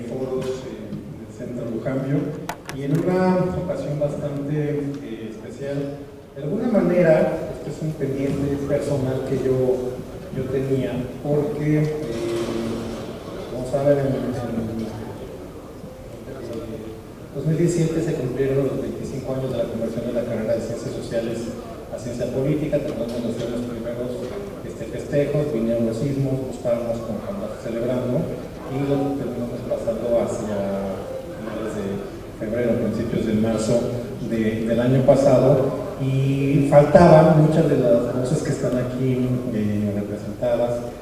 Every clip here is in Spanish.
foros del Centro Lujambio, y en una ocasión bastante especial. De alguna manera, este es un pendiente personal que yo tenía, porque, como saben, en 2017 se cumplieron los 25 años de la conversión de la carrera de Ciencias Sociales a Ciencia Política. Tratamos de hacer los primeros festejos, vinieron los sismos, estábamos celebrando y lo terminamos pasando hacia finales de febrero, principios de marzo del año pasado, y faltaban muchas de las voces que están aquí representadas.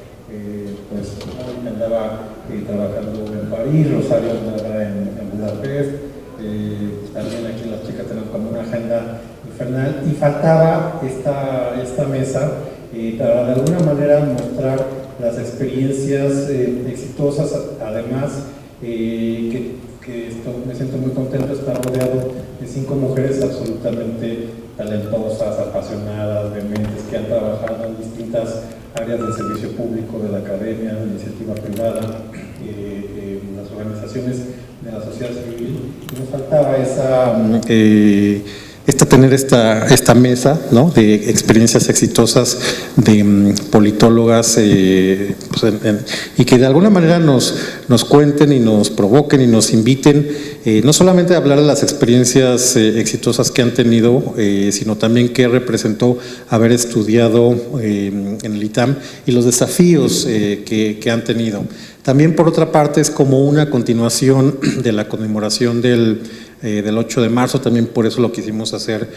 Pues hoy andaba trabajando en París, Rosario andaba en Budapest, también aquí las chicas tienen como una agenda infernal, y faltaba esta mesa para de alguna manera mostrar las experiencias exitosas. Además, me siento muy contento de estar rodeado de 5 mujeres absolutamente talentosas, apasionadas, dementes, que han trabajado en distintas áreas del servicio público, de la academia, de la iniciativa privada, las organizaciones de la sociedad civil. Y nos faltaba tener esta mesa, ¿no?, de experiencias exitosas de politólogas, y que de alguna manera nos cuenten y nos provoquen y nos inviten, no solamente a hablar de las experiencias exitosas que han tenido, sino también qué representó haber estudiado en el ITAM y los desafíos que han tenido. También, por otra parte, es como una continuación de la conmemoración del 8 de marzo, también por eso lo quisimos hacer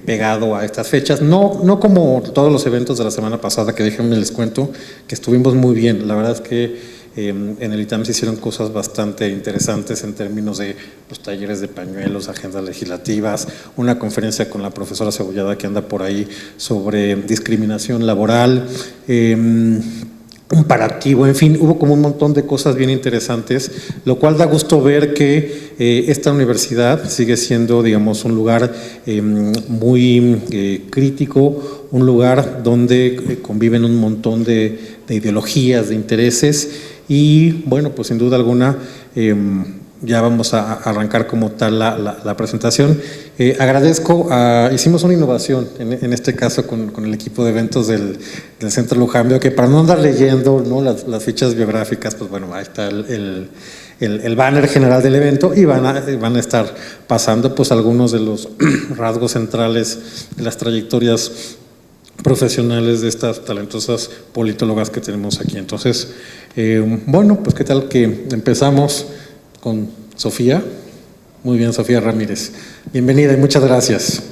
pegado a estas fechas, no como todos los eventos de la semana pasada, que déjenme les cuento que estuvimos muy bien. La verdad es que en el ITAM se hicieron cosas bastante interesantes en términos de los talleres de pañuelos, agendas legislativas, una conferencia con la profesora Cebollada que anda por ahí sobre discriminación laboral, comparativo, en fin, hubo como un montón de cosas bien interesantes, lo cual da gusto ver que esta universidad sigue siendo, digamos, un lugar muy crítico, un lugar donde conviven un montón de ideologías, de intereses, y bueno, pues sin duda alguna ya vamos a arrancar como tal la presentación. Agradezco, hicimos una innovación en este caso con el equipo de eventos del Centro Lujambio, que para no andar leyendo, ¿no?, las fichas biográficas, pues bueno, ahí está el banner general del evento, y van a estar pasando pues algunos de los rasgos centrales de las trayectorias profesionales de estas talentosas politólogas que tenemos aquí. Entonces, bueno, pues qué tal que empezamos con Sofía. Muy bien, Sofía Ramírez. Bienvenida y muchas gracias.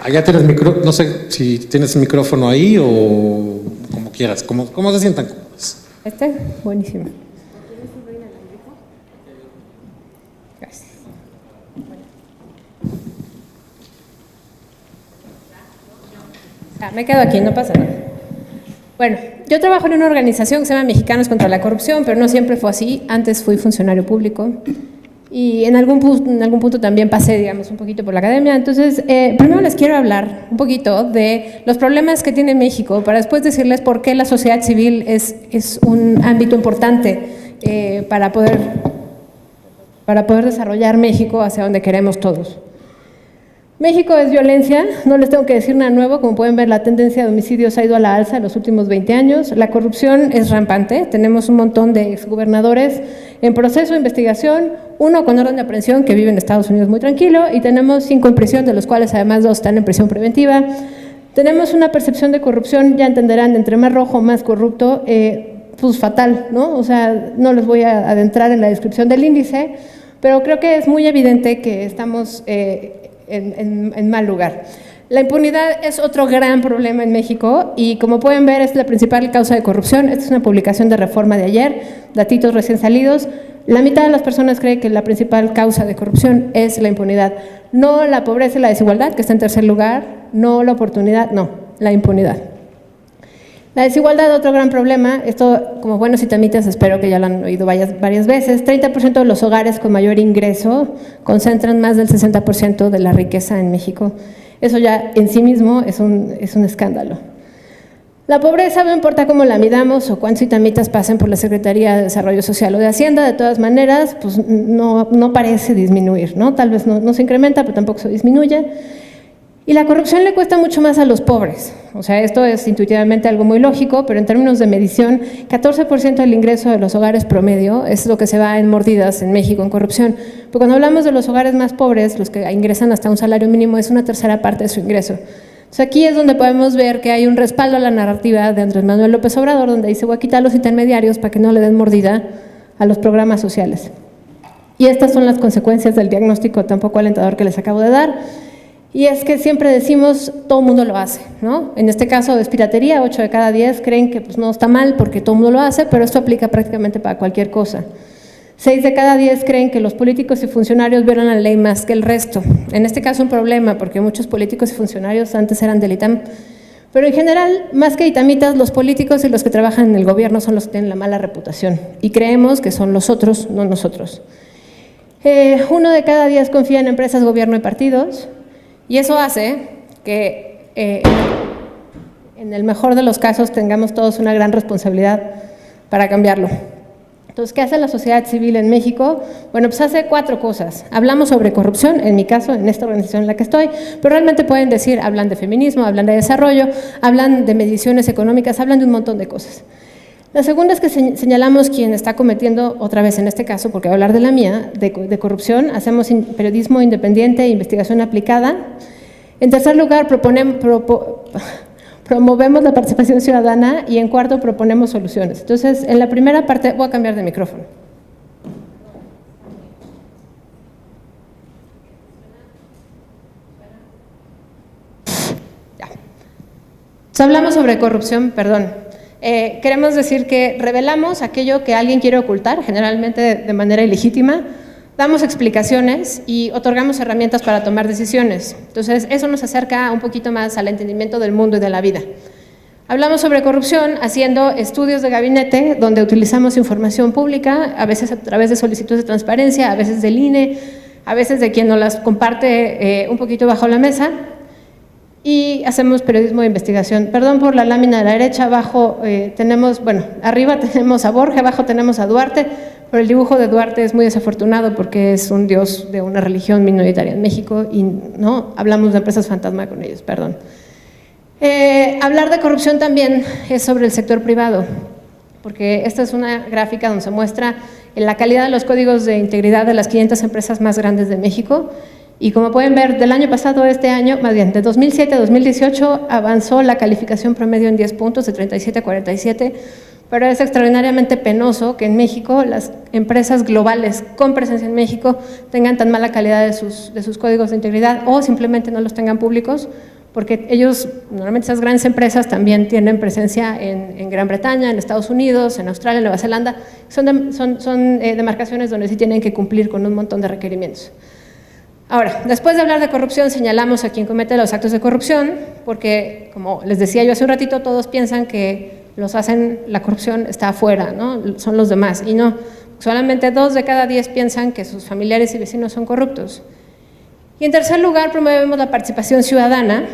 Allá tienes micrófono, no sé si tienes el micrófono ahí o como quieras, como se sientan cómodos. Buenísimo. Gracias. Me quedo aquí, no pasa nada. Bueno, yo trabajo en una organización que se llama Mexicanos contra la Corrupción, pero no siempre fue así. Antes fui funcionario público y en algún punto también pasé, digamos, un poquito por la academia. Entonces, primero les quiero hablar un poquito de los problemas que tiene México, para después decirles por qué la sociedad civil es un ámbito importante para poder desarrollar México hacia donde queremos todos. México es violencia, no les tengo que decir nada nuevo. Como pueden ver, la tendencia de homicidios ha ido a la alza en los últimos 20 años. La corrupción es rampante, tenemos un montón de exgobernadores en proceso de investigación, uno con orden de aprehensión que vive en Estados Unidos muy tranquilo, y tenemos 5 en prisión, de los cuales además 2 están en prisión preventiva. Tenemos una percepción de corrupción, ya entenderán, entre más rojo, más corrupto, pues fatal, ¿no? O sea, no les voy a adentrar en la descripción del índice, pero creo que es muy evidente que estamos en mal lugar. La impunidad es otro gran problema en México y, como pueden ver, es la principal causa de corrupción. Esta es una publicación de Reforma de ayer, datitos recién salidos. La mitad de las personas cree que la principal causa de corrupción es la impunidad. No la pobreza y la desigualdad, que está en tercer lugar, no la oportunidad, no, la impunidad. La desigualdad, otro gran problema. Esto, como buenos itamitas, espero que ya lo han oído varias veces. 30% de los hogares con mayor ingreso concentran más del 60% de la riqueza en México. Eso ya en sí mismo es un escándalo. La pobreza, no importa cómo la midamos o cuántos itamitas pasen por la Secretaría de Desarrollo Social o de Hacienda, de todas maneras, pues no parece disminuir, ¿no? Tal vez no se incrementa, pero tampoco se disminuye. Y la corrupción le cuesta mucho más a los pobres. O sea, esto es intuitivamente algo muy lógico, pero en términos de medición, 14% del ingreso de los hogares promedio es lo que se va en mordidas en México en corrupción. Pero cuando hablamos de los hogares más pobres, los que ingresan hasta un salario mínimo, es una tercera parte de su ingreso. Entonces aquí es donde podemos ver que hay un respaldo a la narrativa de Andrés Manuel López Obrador, donde dice voy a quitar los intermediarios para que no le den mordida a los programas sociales. Y estas son las consecuencias del diagnóstico tan poco alentador que les acabo de dar. Y es que siempre decimos, todo el mundo lo hace, ¿no? En este caso es piratería, 8 de cada 10 creen que pues, no está mal porque todo el mundo lo hace, pero esto aplica prácticamente para cualquier cosa. 6 de cada 10 creen que los políticos y funcionarios violan la ley más que el resto. En este caso un problema, porque muchos políticos y funcionarios antes eran del ITAM. Pero en general, más que itamitas, los políticos y los que trabajan en el gobierno son los que tienen la mala reputación. Y creemos que son los otros, no nosotros. 1 de cada 10 confía en empresas, gobierno y partidos. Y eso hace que en el mejor de los casos tengamos todos una gran responsabilidad para cambiarlo. Entonces, ¿qué hace la sociedad civil en México? Bueno, pues hace 4 cosas. Hablamos sobre corrupción, en mi caso, en esta organización en la que estoy, pero realmente pueden decir, hablan de feminismo, hablan de desarrollo, hablan de mediciones económicas, hablan de un montón de cosas. La segunda es que señalamos quien está cometiendo, otra vez en este caso, porque voy a hablar de la mía, de corrupción, hacemos periodismo independiente e investigación aplicada. En tercer lugar, promovemos la participación ciudadana y en cuarto, proponemos soluciones. Entonces, en la primera parte, voy a cambiar de micrófono. Ya. Entonces, hablamos sobre corrupción, perdón. Queremos decir que revelamos aquello que alguien quiere ocultar, generalmente de manera ilegítima, damos explicaciones y otorgamos herramientas para tomar decisiones. Entonces, eso nos acerca un poquito más al entendimiento del mundo y de la vida. Hablamos sobre corrupción haciendo estudios de gabinete donde utilizamos información pública, a veces a través de solicitudes de transparencia, a veces del INE, a veces de quien nos las comparte un poquito bajo la mesa. Y hacemos periodismo de investigación. Perdón por la lámina de la derecha, abajo tenemos, bueno, arriba tenemos a Borges, abajo tenemos a Duarte, pero el dibujo de Duarte es muy desafortunado porque es un dios de una religión minoritaria en México y no hablamos de empresas fantasma con ellos, perdón. Hablar de corrupción también es sobre el sector privado, porque esta es una gráfica donde se muestra la calidad de los códigos de integridad de las 500 empresas más grandes de México. Y como pueden ver, del año pasado a este año, más bien, de 2007 a 2018, avanzó la calificación promedio en 10 puntos, de 37 a 47, pero es extraordinariamente penoso que en México las empresas globales con presencia en México tengan tan mala calidad de sus códigos de integridad o simplemente no los tengan públicos, porque ellos, normalmente esas grandes empresas también tienen presencia en Gran Bretaña, en Estados Unidos, en Australia, en Nueva Zelanda, son demarcaciones donde sí tienen que cumplir con un montón de requerimientos. Ahora, después de hablar de corrupción, señalamos a quien comete los actos de corrupción, porque, como les decía yo hace un ratito, todos piensan que la corrupción está afuera, ¿no? Son los demás, y no. Solamente 2 de cada 10 piensan que sus familiares y vecinos son corruptos. Y en tercer lugar, promovemos la participación ciudadana,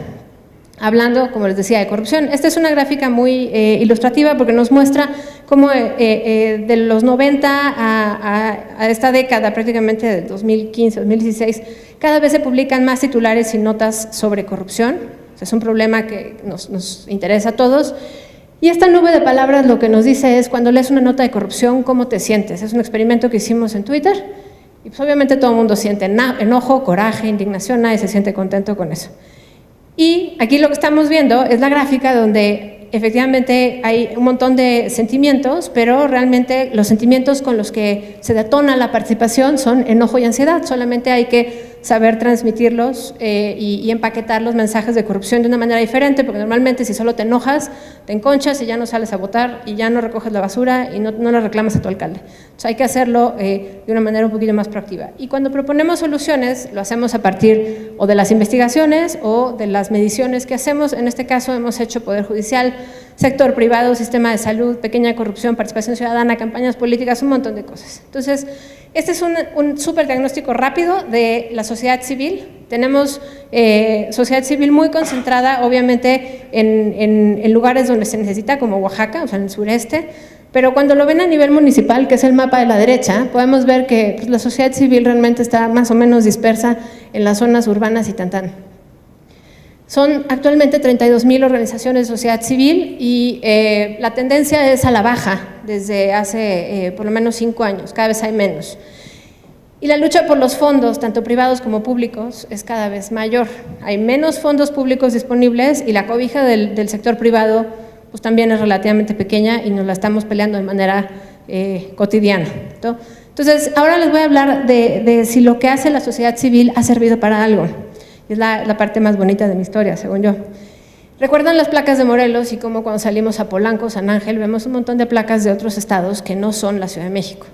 hablando, como les decía, de corrupción. Esta es una gráfica muy ilustrativa porque nos muestra cómo de los 90 a esta década, prácticamente de 2015, 2016, cada vez se publican más titulares y notas sobre corrupción. O sea, es un problema que nos interesa a todos. Y esta nube de palabras lo que nos dice es, cuando lees una nota de corrupción, ¿cómo te sientes? Es un experimento que hicimos en Twitter y pues obviamente todo el mundo siente enojo, coraje, indignación, nadie se siente contento con eso. Y aquí lo que estamos viendo es la gráfica donde efectivamente hay un montón de sentimientos, pero realmente los sentimientos con los que se detona la participación son enojo y ansiedad. Solamente hay que saber transmitirlos y empaquetar los mensajes de corrupción de una manera diferente, porque normalmente si solo te enojas, te enconchas y ya no sales a votar y ya no recoges la basura y no le reclamas a tu alcalde. Entonces hay que hacerlo de una manera un poquito más proactiva. Y cuando proponemos soluciones, lo hacemos a partir o de las investigaciones o de las mediciones que hacemos. En este caso hemos hecho Poder Judicial, sector privado, sistema de salud, pequeña corrupción, participación ciudadana, campañas políticas, un montón de cosas. Entonces, este es un súper diagnóstico rápido de la sociedad civil. Tenemos sociedad civil muy concentrada, obviamente, en lugares donde se necesita, como Oaxaca, o sea, en el sureste, pero cuando lo ven a nivel municipal, que es el mapa de la derecha, podemos ver que pues, la sociedad civil realmente está más o menos dispersa en las zonas urbanas y tantán. Son actualmente 32,000 organizaciones de sociedad civil y la tendencia es a la baja desde hace por lo menos 5 años, cada vez hay menos. Y la lucha por los fondos, tanto privados como públicos, es cada vez mayor. Hay menos fondos públicos disponibles y la cobija del sector privado pues también es relativamente pequeña y nos la estamos peleando de manera cotidiana, ¿no? Entonces, ahora les voy a hablar de si lo que hace la sociedad civil ha servido para algo. Es la parte más bonita de mi historia, según yo. ¿Recuerdan las placas de Morelos y cómo cuando salimos a Polanco, San Ángel, vemos un montón de placas de otros estados que no son la Ciudad de México?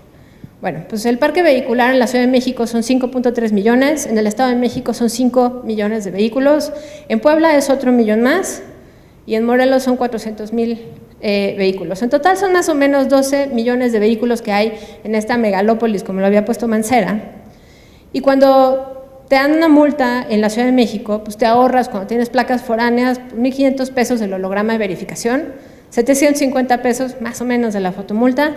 Bueno, pues el parque vehicular en la Ciudad de México son 5.3 millones, en el Estado de México son 5 millones de vehículos, en Puebla es otro millón más y en Morelos son 400,000 vehículos. En total son más o menos 12 millones de vehículos que hay en esta megalópolis, como lo había puesto Mancera. Y cuando te dan una multa en la Ciudad de México, pues te ahorras, cuando tienes placas foráneas, 1,500 pesos del holograma de verificación, 750 pesos más o menos de la fotomulta,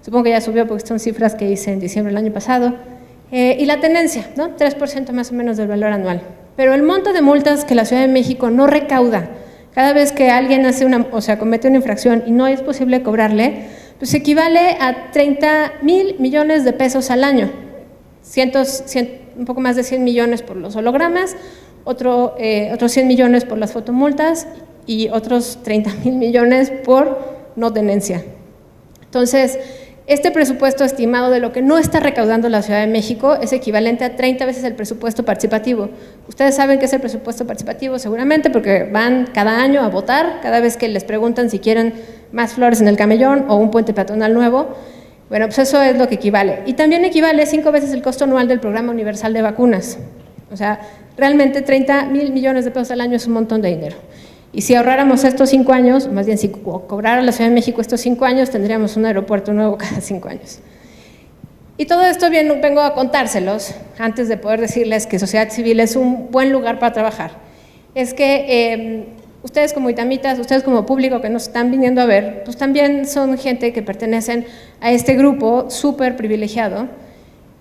supongo que ya subió porque son cifras que hice en diciembre del año pasado, y la tenencia, ¿no? 3% más o menos del valor anual. Pero el monto de multas que la Ciudad de México no recauda cada vez que alguien comete una infracción y no es posible cobrarle, pues equivale a 30,000 millones de pesos al año, un poco más de 100 millones por los hologramas, otros 100 millones por las fotomultas y otros 30,000 millones por no tenencia. Entonces, este presupuesto estimado de lo que no está recaudando la Ciudad de México es equivalente a 30 veces el presupuesto participativo. Ustedes saben qué es el presupuesto participativo seguramente porque van cada año a votar, cada vez que les preguntan si quieren más flores en el camellón o un puente peatonal nuevo. Bueno, pues eso es lo que equivale. Y también equivale 5 veces el costo anual del Programa Universal de Vacunas. O sea, realmente 30,000 millones de pesos al año es un montón de dinero. Y si ahorráramos estos 5 años, más bien si cobrara la Ciudad de México estos 5 años, tendríamos un aeropuerto nuevo cada 5 años. Y todo esto vengo a contárselos antes de poder decirles que sociedad civil es un buen lugar para trabajar. Es que ustedes como itamitas, ustedes como público que nos están viniendo a ver, pues también son gente que pertenecen a este grupo súper privilegiado.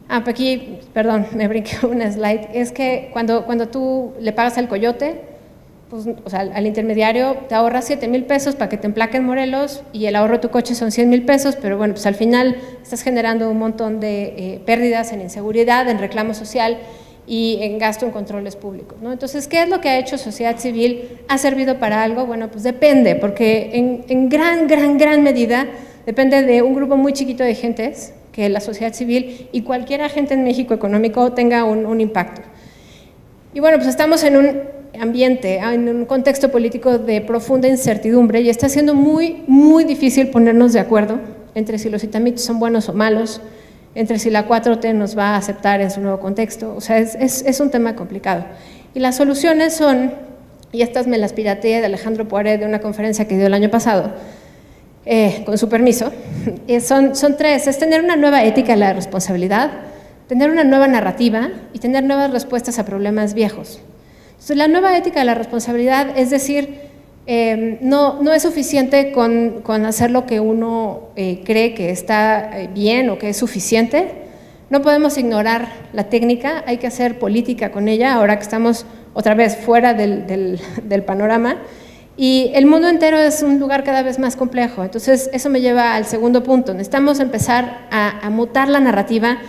Aquí, perdón, me brinqué una slide, es que cuando tú le pagas al coyote, pues, o sea, al intermediario te ahorras 7,000 pesos para que te emplaque en Morelos y el ahorro de tu coche son 100,000 pesos, pero bueno, pues al final estás generando un montón de pérdidas en inseguridad, en reclamo social y en gasto en controles públicos, ¿no? Entonces, ¿qué es lo que ha hecho sociedad civil? ¿Ha servido para algo? Bueno, pues depende, porque en gran medida depende de un grupo muy chiquito de gentes que la sociedad civil y cualquier agente en México económico tenga un impacto. Y bueno, pues estamos en un ambiente, en un contexto político de profunda incertidumbre y está siendo muy, muy difícil ponernos de acuerdo entre si los itamitos son buenos o malos, entre si la 4T nos va a aceptar en su nuevo contexto. O sea, es un tema complicado. Y las soluciones son, y estas me las pirateé de Alejandro Poiré de una conferencia que dio el año pasado, con su permiso, son 3, es tener una nueva ética de la responsabilidad, tener una nueva narrativa y tener nuevas respuestas a problemas viejos. Entonces, la nueva ética de la responsabilidad es decir, no es suficiente con hacer lo que uno cree que está bien o que es suficiente. No podemos ignorar la técnica, hay que hacer política con ella, ahora que estamos otra vez fuera del panorama. Y el mundo entero es un lugar cada vez más complejo. Entonces, eso me lleva al segundo punto. Necesitamos empezar a mutar la narrativa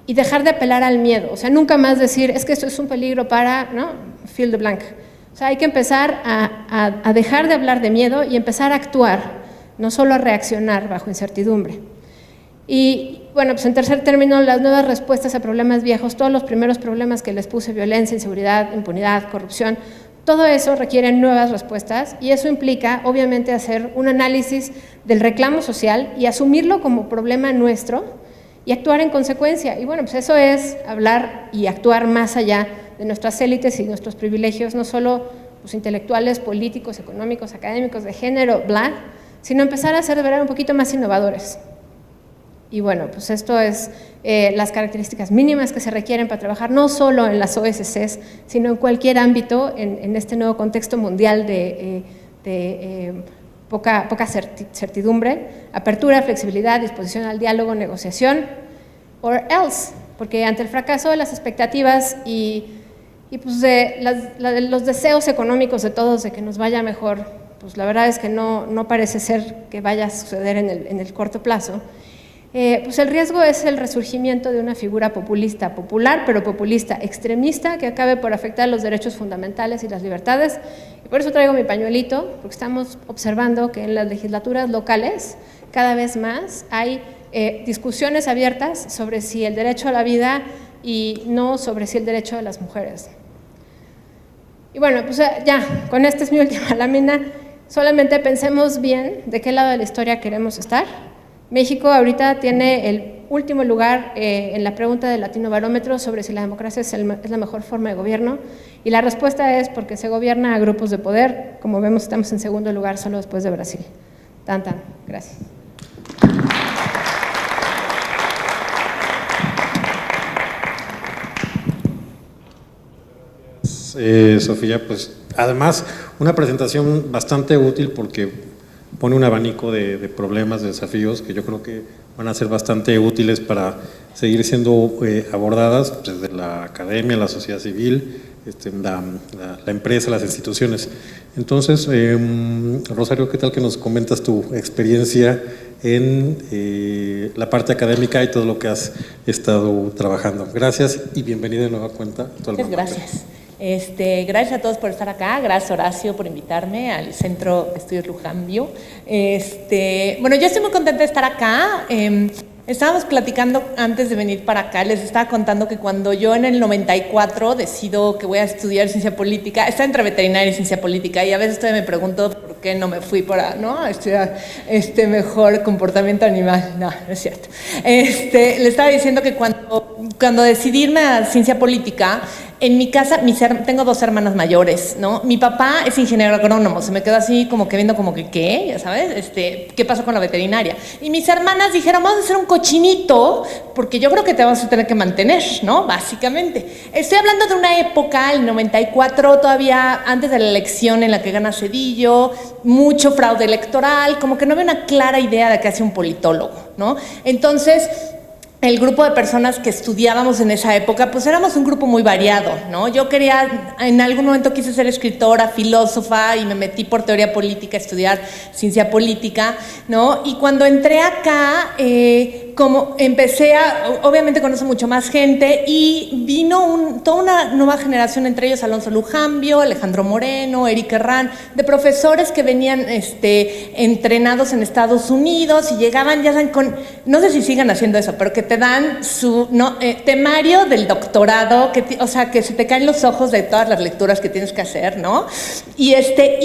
y dejar de apelar al miedo. O sea, nunca más decir, es que esto es un peligro para, ¿no? Fill the blank. O sea, hay que empezar a dejar de hablar de miedo y empezar a actuar, no solo a reaccionar bajo incertidumbre. Y bueno, pues en tercer término, las nuevas respuestas a problemas viejos, todos los primeros problemas que les puse, violencia, inseguridad, impunidad, corrupción, todo eso requiere nuevas respuestas y eso implica, obviamente, hacer un análisis del reclamo social y asumirlo como problema nuestro y actuar en consecuencia. Y bueno, pues eso es hablar y actuar más allá de nuestras élites y nuestros privilegios, no solo pues, intelectuales, políticos, económicos, académicos, de género, bla, sino empezar a ser de verdad un poquito más innovadores. Y bueno, pues esto es las características mínimas que se requieren para trabajar no solo en las OSCs, sino en cualquier ámbito en este nuevo contexto mundial de poca certidumbre, apertura, flexibilidad, disposición al diálogo, negociación, or else, porque ante el fracaso de las expectativas y pues de los deseos económicos de todos de que nos vaya mejor, pues la verdad es que no parece ser que vaya a suceder en el corto plazo. Pues el riesgo es el resurgimiento de una figura populista, popular, pero populista, extremista, que acabe por afectar los derechos fundamentales y las libertades. Y por eso traigo mi pañuelito, porque estamos observando que en las legislaturas locales cada vez más hay discusiones abiertas sobre si el derecho a la vida y no sobre si el derecho de las mujeres. Y bueno, pues ya, con esta es mi última lámina. Solamente pensemos bien de qué lado de la historia queremos estar. México ahorita tiene el último lugar en la pregunta del Latino Barómetro sobre si la democracia es la mejor forma de gobierno, y la respuesta es porque se gobierna a grupos de poder. Como vemos, estamos en segundo lugar solo después de Brasil. Tan. Gracias. Sofía, pues además una presentación bastante útil porque pone un abanico de problemas, de desafíos que yo creo que van a ser bastante útiles para seguir siendo abordadas desde la academia, la sociedad civil, la empresa, las instituciones. Entonces, Rosario, ¿qué tal que nos comentas tu experiencia en la parte académica y todo lo que has estado trabajando? Gracias y bienvenida de nueva cuenta. Muchas gracias. Gracias a todos por estar acá, gracias Horacio por invitarme al Centro de Estudios Lujambio. Bueno, yo estoy muy contenta de estar acá. Estábamos platicando antes de venir para acá, les estaba contando que cuando yo en el 94 decido que voy a estudiar ciencia política, está entre veterinaria y ciencia política, y a veces todavía me pregunto por qué no me fui para estudiar mejor comportamiento animal. No es cierto. Le estaba diciendo que cuando decidí irme a ciencia política, en mi casa, tengo dos hermanas mayores, ¿no? Mi papá es ingeniero agrónomo, se me quedó así como que viendo como que, ¿qué? Ya sabes, ¿qué pasó con la veterinaria? Y mis hermanas dijeron, vamos a hacer un cochinito, porque yo creo que te vamos a tener que mantener, ¿no? Básicamente. Estoy hablando de una época, el 94, todavía antes de la elección en la que gana Zedillo, mucho fraude electoral, como que no había una clara idea de qué hacía un politólogo, ¿no? Entonces, el grupo de personas que estudiábamos en esa época, pues éramos un grupo muy variado, ¿no? Yo en algún momento quise ser escritora, filósofa, y me metí por teoría política a estudiar ciencia política, ¿no? Y cuando entré acá, como empecé obviamente conozco mucho más gente, y vino toda una nueva generación, entre ellos Alonso Lujambio, Alejandro Moreno, Eric Herrán, de profesores que venían entrenados en Estados Unidos y llegaban, ya saben, no sé si sigan haciendo eso, pero que te dan su temario del doctorado, o sea, que se te caen los ojos de todas las lecturas que tienes que hacer, ¿no? Y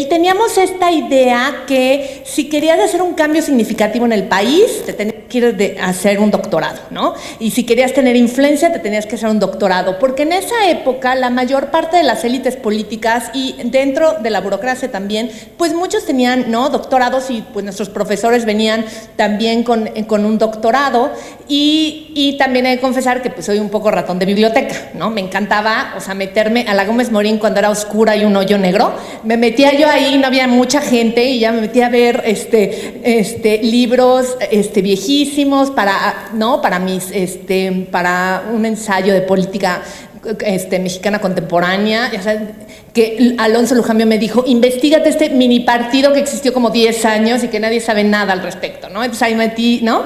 teníamos esta idea que si querías hacer un cambio significativo en el país, te tenías que ir a hacer un doctorado, ¿no? Y si querías tener influencia, te tenías que hacer un doctorado, porque en esa época la mayor parte de las élites políticas y dentro de la burocracia también, pues muchos tenían, ¿no?, doctorados, y pues nuestros profesores venían también con un doctorado, y también he de confesar que pues soy un poco ratón de biblioteca, ¿no? Me encantaba, o sea, meterme a la Gómez Morín cuando era oscura y un hoyo negro, me metía yo ahí, no había mucha gente, y ya me metía a ver libros viejísimos para un ensayo de política mexicana contemporánea. Ya sabes, que Alonso Lujambio me dijo, investígate este mini partido que existió como 10 años y que nadie sabe nada al respecto, ¿no? Entonces ahí metí, ¿no?,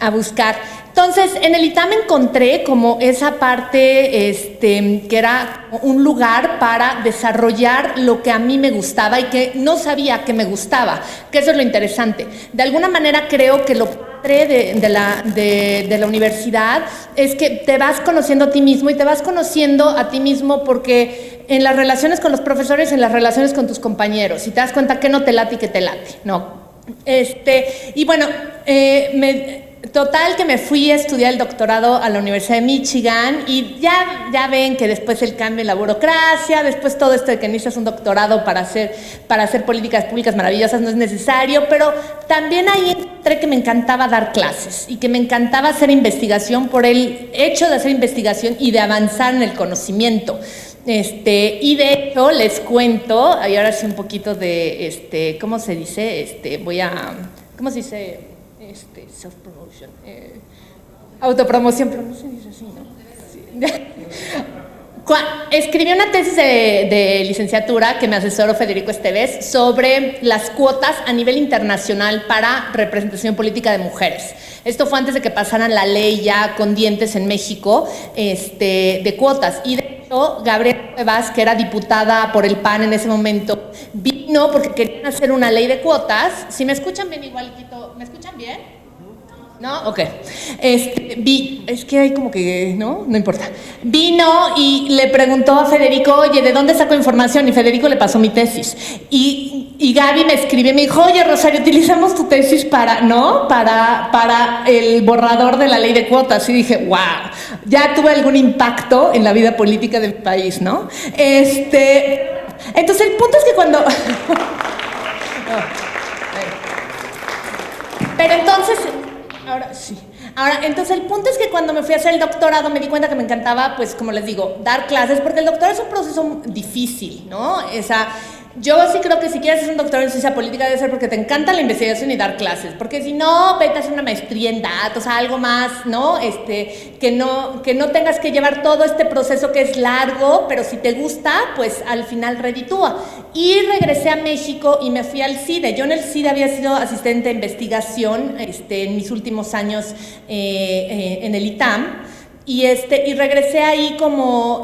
a buscar. Entonces, en el ITAM encontré como esa parte que era un lugar para desarrollar lo que a mí me gustaba y que no sabía que me gustaba, que eso es lo interesante. De alguna manera creo que lo padre de la universidad es que te vas conociendo a ti mismo, y te vas conociendo a ti mismo porque en las relaciones con los profesores, en las relaciones con tus compañeros, y te das cuenta que no te late y que te late, ¿no? Y bueno, total que me fui a estudiar el doctorado a la Universidad de Michigan y ya ven que después el cambio en la burocracia, después todo esto de que necesitas un doctorado para hacer políticas públicas maravillosas no es necesario, pero también ahí encontré que me encantaba dar clases y que me encantaba hacer investigación por el hecho de hacer investigación y de avanzar en el conocimiento. Y de hecho les cuento, y ahora sí un poquito de, ¿cómo se dice? ¿Cómo se dice? Self-promotion, autopromoción, pero no se dice así, ¿no? Sí. Escribí una tesis de licenciatura que me asesoró Federico Esteves sobre las cuotas a nivel internacional para representación política de mujeres. Esto fue antes de que pasaran la ley ya con dientes en México de cuotas. Y de hecho, Gabriela Cuevas, que era diputada por el PAN en ese momento, vino porque querían hacer una ley de cuotas. Si me escuchan bien, igual quito. ¿Me escuchan bien? ¿No? Ok. Es que hay como que, ¿no? No importa. Vino y le preguntó a Federico, oye, ¿de dónde saco información? Y Federico le pasó mi tesis. Y Gaby me escribió y me dijo, oye, Rosario, utilizamos tu tesis para el borrador de la ley de cuotas. Y dije, wow, ya tuve algún impacto en la vida política del país, ¿no? Entonces, el punto es que cuando... Pero entonces... Entonces el punto es que cuando me fui a hacer el doctorado me di cuenta que me encantaba, pues como les digo, dar clases, porque el doctorado es un proceso difícil, ¿no? Yo sí creo que si quieres hacer un doctorado en ciencia política debe ser porque te encanta la investigación y dar clases, porque si no, vete a hacer una maestría en datos, algo más, ¿no? Que no tengas que llevar todo este proceso que es largo, pero si te gusta, pues al final reditúa. Y regresé a México y me fui al CIDE. Yo en el CIDE había sido asistente de investigación en mis últimos años en el ITAM. Y regresé ahí como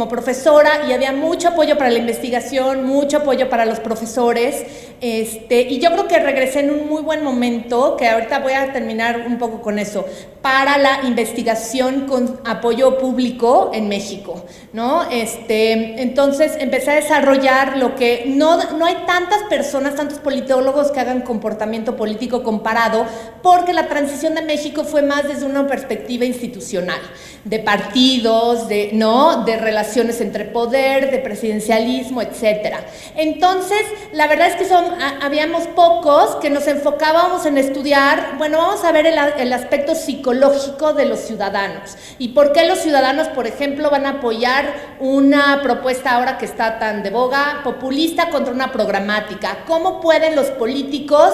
profesora y había mucho apoyo para la investigación, mucho apoyo para los profesores, y yo creo que regresé en un muy buen momento, que ahorita voy a terminar un poco con eso, para la investigación con apoyo público en México, ¿no? Entonces empecé a desarrollar lo que no hay tantas personas, tantos politólogos que hagan comportamiento político comparado, porque la transición de México fue más desde una perspectiva institucional, de partidos, de relaciones entre poder, de presidencialismo, etcétera. Entonces, la verdad es que habíamos pocos que nos enfocábamos en estudiar, bueno, vamos a ver el aspecto psicológico de los ciudadanos y por qué los ciudadanos, por ejemplo, van a apoyar una propuesta ahora que está tan de boga, populista contra una programática. ¿Cómo pueden los políticos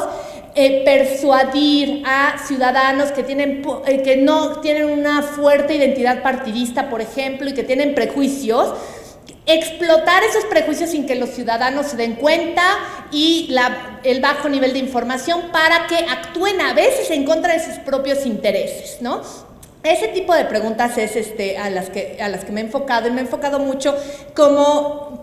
persuadir a ciudadanos que no tienen una fuerte identidad partidista, por ejemplo, y que tienen prejuicios, explotar esos prejuicios sin que los ciudadanos se den cuenta y el bajo nivel de información para que actúen a veces en contra de sus propios intereses, ¿no? Ese tipo de preguntas es a las que me he enfocado, y me he enfocado mucho como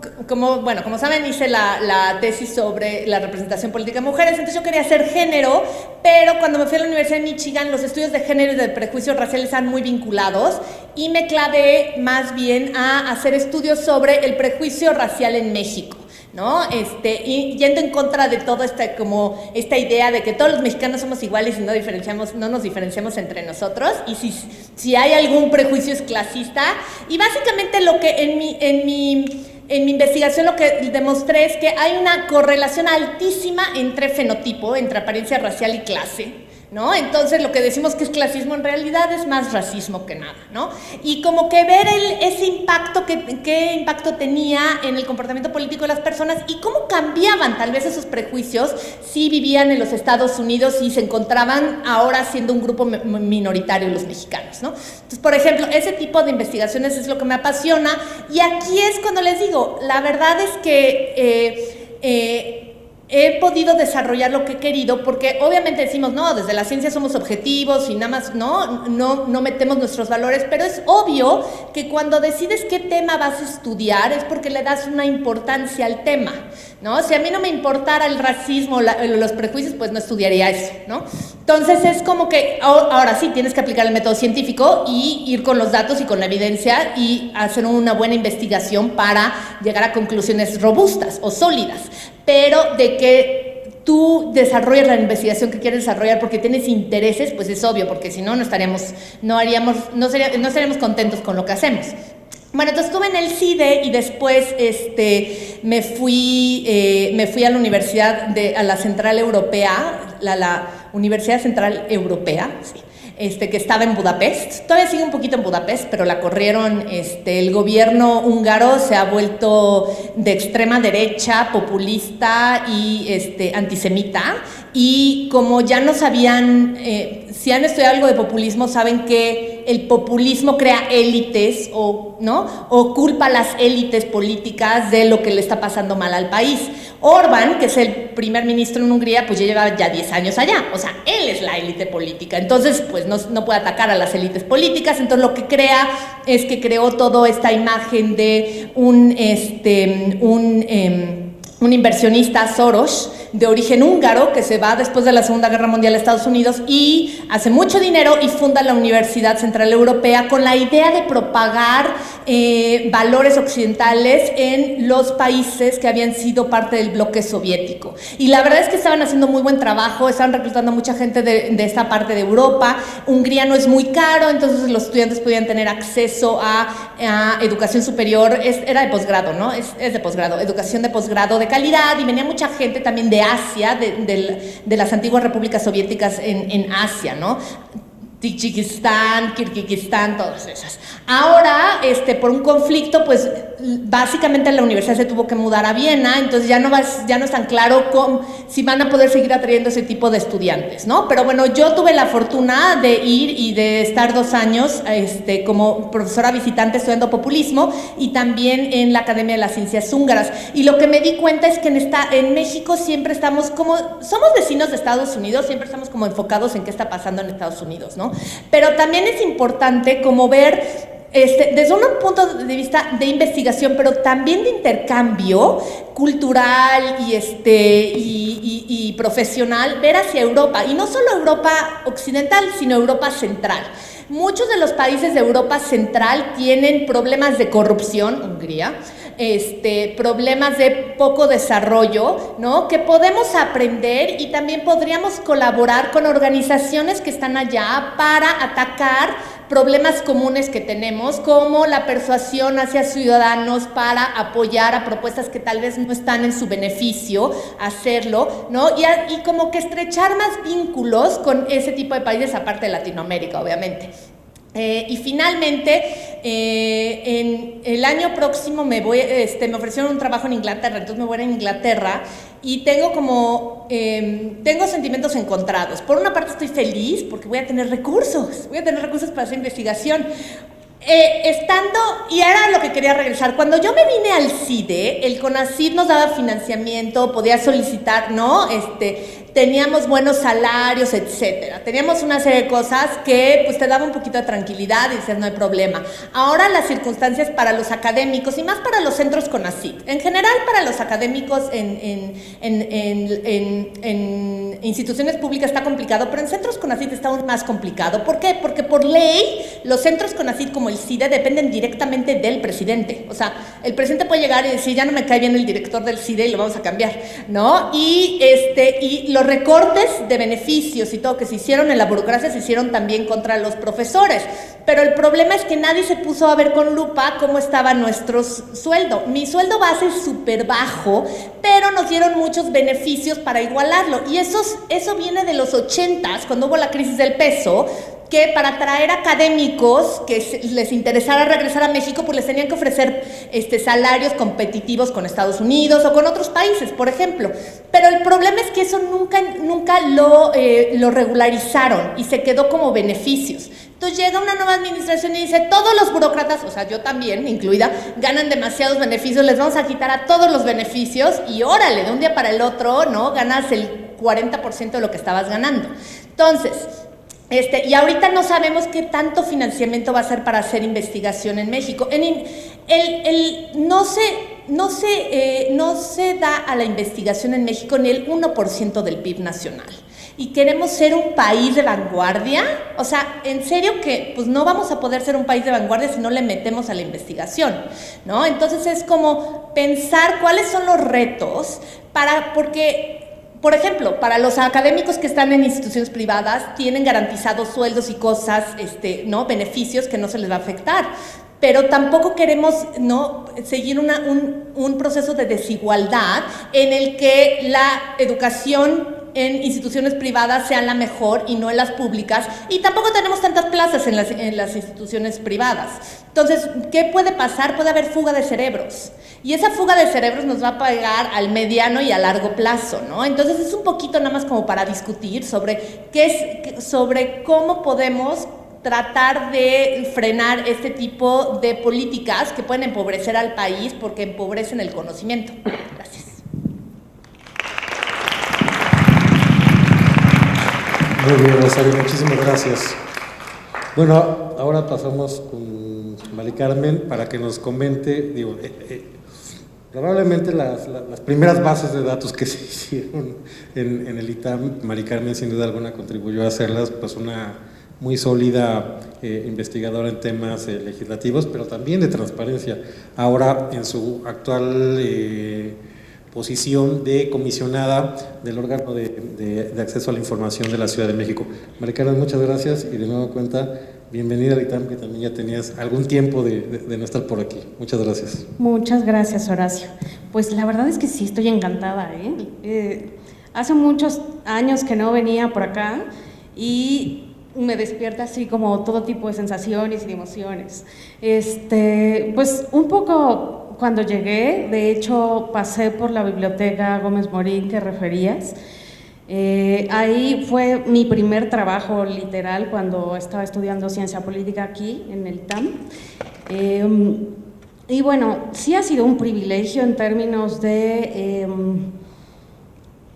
saben, hice la tesis sobre la representación política de mujeres, entonces yo quería hacer género, pero cuando me fui a la Universidad de Michigan, los estudios de género y de prejuicios raciales están muy vinculados, y me clavé más bien a hacer estudios sobre el prejuicio racial en México, ¿no? Y yendo en contra de todo esta idea de que todos los mexicanos somos iguales y no nos diferenciamos entre nosotros, y si hay algún prejuicio es clasista, y básicamente lo que en mi investigación lo que demostré es que hay una correlación altísima entre fenotipo, entre apariencia racial y clase, ¿no? Entonces lo que decimos que es clasismo en realidad es más racismo que nada, ¿no? Y como que ver ese impacto, qué impacto tenía en el comportamiento político de las personas y cómo cambiaban tal vez esos prejuicios si vivían en los Estados Unidos y se encontraban ahora siendo un grupo minoritario los mexicanos, ¿no? Entonces, por ejemplo, ese tipo de investigaciones es lo que me apasiona, y aquí es cuando les digo, la verdad es que he podido desarrollar lo que he querido, porque obviamente decimos, no, desde la ciencia somos objetivos y nada más no metemos nuestros valores, pero es obvio que cuando decides qué tema vas a estudiar es porque le das una importancia al tema, ¿no? Si a mí no me importara el racismo, los prejuicios, pues no estudiaría eso, ¿no? Entonces es como que ahora sí tienes que aplicar el método científico y ir con los datos y con la evidencia y hacer una buena investigación para llegar a conclusiones robustas o sólidas, pero de que tú desarrollas la investigación que quieres desarrollar porque tienes intereses, pues es obvio, porque si no, no estaríamos contentos con lo que hacemos. Bueno, entonces estuve en el CIDE y después me fui a la universidad, a la Central Europea, la Universidad Central Europea, sí, que estaba en Budapest. Todavía sigue un poquito en Budapest, pero la corrieron, el gobierno húngaro se ha vuelto de extrema derecha, populista y antisemita, y como ya no sabían, si han estudiado algo de populismo, saben que el populismo crea élites ¿no? O culpa a las élites políticas de lo que le está pasando mal al país. Orbán, que es el primer ministro en Hungría, pues ya lleva 10 años allá, o sea, él es la élite política, entonces pues no puede atacar a las élites políticas, entonces lo que crea es que creó toda esta imagen de un inversionista, Soros, de origen húngaro, que se va después de la Segunda Guerra Mundial a Estados Unidos y hace mucho dinero y funda la Universidad Central Europea con la idea de propagar valores occidentales en los países que habían sido parte del bloque soviético. Y la verdad es que estaban haciendo muy buen trabajo, estaban reclutando a mucha gente de esta parte de Europa. Hungría no es muy caro, entonces los estudiantes podían tener acceso a educación superior, era de posgrado, ¿no? Es de posgrado, educación de posgrado de calidad, y venía mucha gente también de Asia, de las antiguas repúblicas soviéticas en Asia, ¿no? Tayikistán, Kirguistán, todas esas. Ahora, por un conflicto, pues básicamente la universidad se tuvo que mudar a Viena, entonces ya no es tan claro si van a poder seguir atrayendo ese tipo de estudiantes, ¿no? Pero bueno, yo tuve la fortuna de ir y de estar 2 años como profesora visitante estudiando populismo y también en la Academia de las Ciencias Húngaras. Y lo que me di cuenta es que en México siempre estamos somos vecinos de Estados Unidos, siempre estamos como enfocados en qué está pasando en Estados Unidos, ¿no? Pero también es importante como ver desde un punto de vista de investigación, pero también de intercambio cultural y profesional, ver hacia Europa, y no solo Europa occidental, sino Europa central. Muchos de los países de Europa central tienen problemas de corrupción, Hungría, problemas de poco desarrollo, ¿no? Que podemos aprender y también podríamos colaborar con organizaciones que están allá para atacar problemas comunes que tenemos, como la persuasión hacia ciudadanos para apoyar a propuestas que tal vez no están en su beneficio, hacerlo, ¿no? Y como que estrechar más vínculos con ese tipo de países, aparte de Latinoamérica, obviamente. Y finalmente, en el año próximo me ofrecieron un trabajo en Inglaterra, entonces me voy a ir a Inglaterra y tengo sentimientos encontrados. Por una parte estoy feliz porque voy a tener recursos para hacer investigación. Y era lo que quería regresar. Cuando yo me vine al CIDE, el CONACYT nos daba financiamiento, podía solicitar, ¿no? Teníamos buenos salarios, etcétera. Teníamos una serie de cosas que pues te daba un poquito de tranquilidad y dices, no hay problema. Ahora las circunstancias para los académicos y más para los centros CONACYT, en general para los académicos en instituciones públicas está complicado, pero en centros CONACYT está aún más complicado. ¿Por qué? Porque por ley los centros CONACYT como el CIDE dependen directamente del presidente. O sea, el presidente puede llegar y decir, ya no me cae bien el director del CIDE y lo vamos a cambiar, ¿no? Y los recortes de beneficios y todo que se hicieron en la burocracia se hicieron también contra los profesores. Pero el problema es que nadie se puso a ver con lupa cómo estaba nuestro sueldo. Mi sueldo base es súper bajo, pero nos dieron muchos beneficios para igualarlo. Y eso viene de los 80s, cuando hubo la crisis del peso, que para atraer académicos que les interesara regresar a México, pues les tenían que ofrecer salarios competitivos con Estados Unidos o con otros países, por ejemplo. Pero el problema es que eso nunca lo regularizaron y se quedó como beneficios. Entonces llega una nueva administración y dice, todos los burócratas, o sea, yo también, incluida, ganan demasiados beneficios, les vamos a quitar a todos los beneficios y órale, de un día para el otro, ¿no? Ganas el 40% de lo que estabas ganando. Entonces, y ahorita no sabemos qué tanto financiamiento va a ser para hacer investigación en México. No se da a la investigación en México ni el 1% del PIB nacional. Y queremos ser un país de vanguardia, o sea, en serio que pues no vamos a poder ser un país de vanguardia si no le metemos a la investigación, ¿no? Entonces es como pensar cuáles son los retos porque por ejemplo, para los académicos que están en instituciones privadas, tienen garantizados sueldos y cosas, ¿no? Beneficios que no se les va a afectar. Pero tampoco queremos, ¿no?, seguir un proceso de desigualdad en el que la educación en instituciones privadas sea la mejor y no en las públicas, y tampoco tenemos tantas plazas en las instituciones privadas. Entonces, ¿qué puede pasar? Puede haber fuga de cerebros, y esa fuga de cerebros nos va a pegar al mediano y a largo plazo, ¿no? Entonces es un poquito nada más como para discutir sobre sobre cómo podemos tratar de frenar este tipo de políticas que pueden empobrecer al país porque empobrecen el conocimiento. Gracias. Muy bien, Rosario, muchísimas gracias. Bueno, ahora pasamos con Mari Carmen para que nos comente, probablemente las primeras bases de datos que se hicieron en el ITAM, Mari Carmen sin duda alguna contribuyó a hacerlas, pues una muy sólida investigadora en temas legislativos, pero también de transparencia. Ahora, en su actual posición de comisionada del órgano de acceso a la información de la Ciudad de México. Mari Carmen, muchas gracias y de nuevo cuenta, bienvenida al ITAM, que también ya tenías algún tiempo de no estar por aquí. Muchas gracias. Muchas gracias, Horacio. Pues la verdad es que sí, estoy encantada. Hace muchos años que no venía por acá y me despierta así como todo tipo de sensaciones y de emociones. Pues un poco cuando llegué, de hecho pasé por la biblioteca Gómez Morín que referías. Ahí fue mi primer trabajo literal cuando estaba estudiando ciencia política aquí en el ITAM. Y bueno, sí ha sido un privilegio en términos de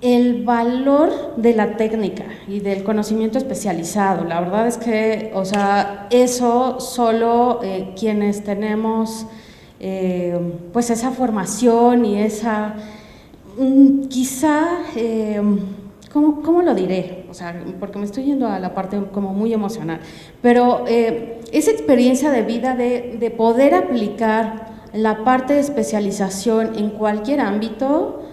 el valor de la técnica y del conocimiento especializado. La verdad es que, o sea, eso solo quienes tenemos pues esa formación y esa, quizá, ¿cómo lo diré? O sea, porque me estoy yendo a la parte como muy emocional, pero esa experiencia de vida de poder aplicar la parte de especialización en cualquier ámbito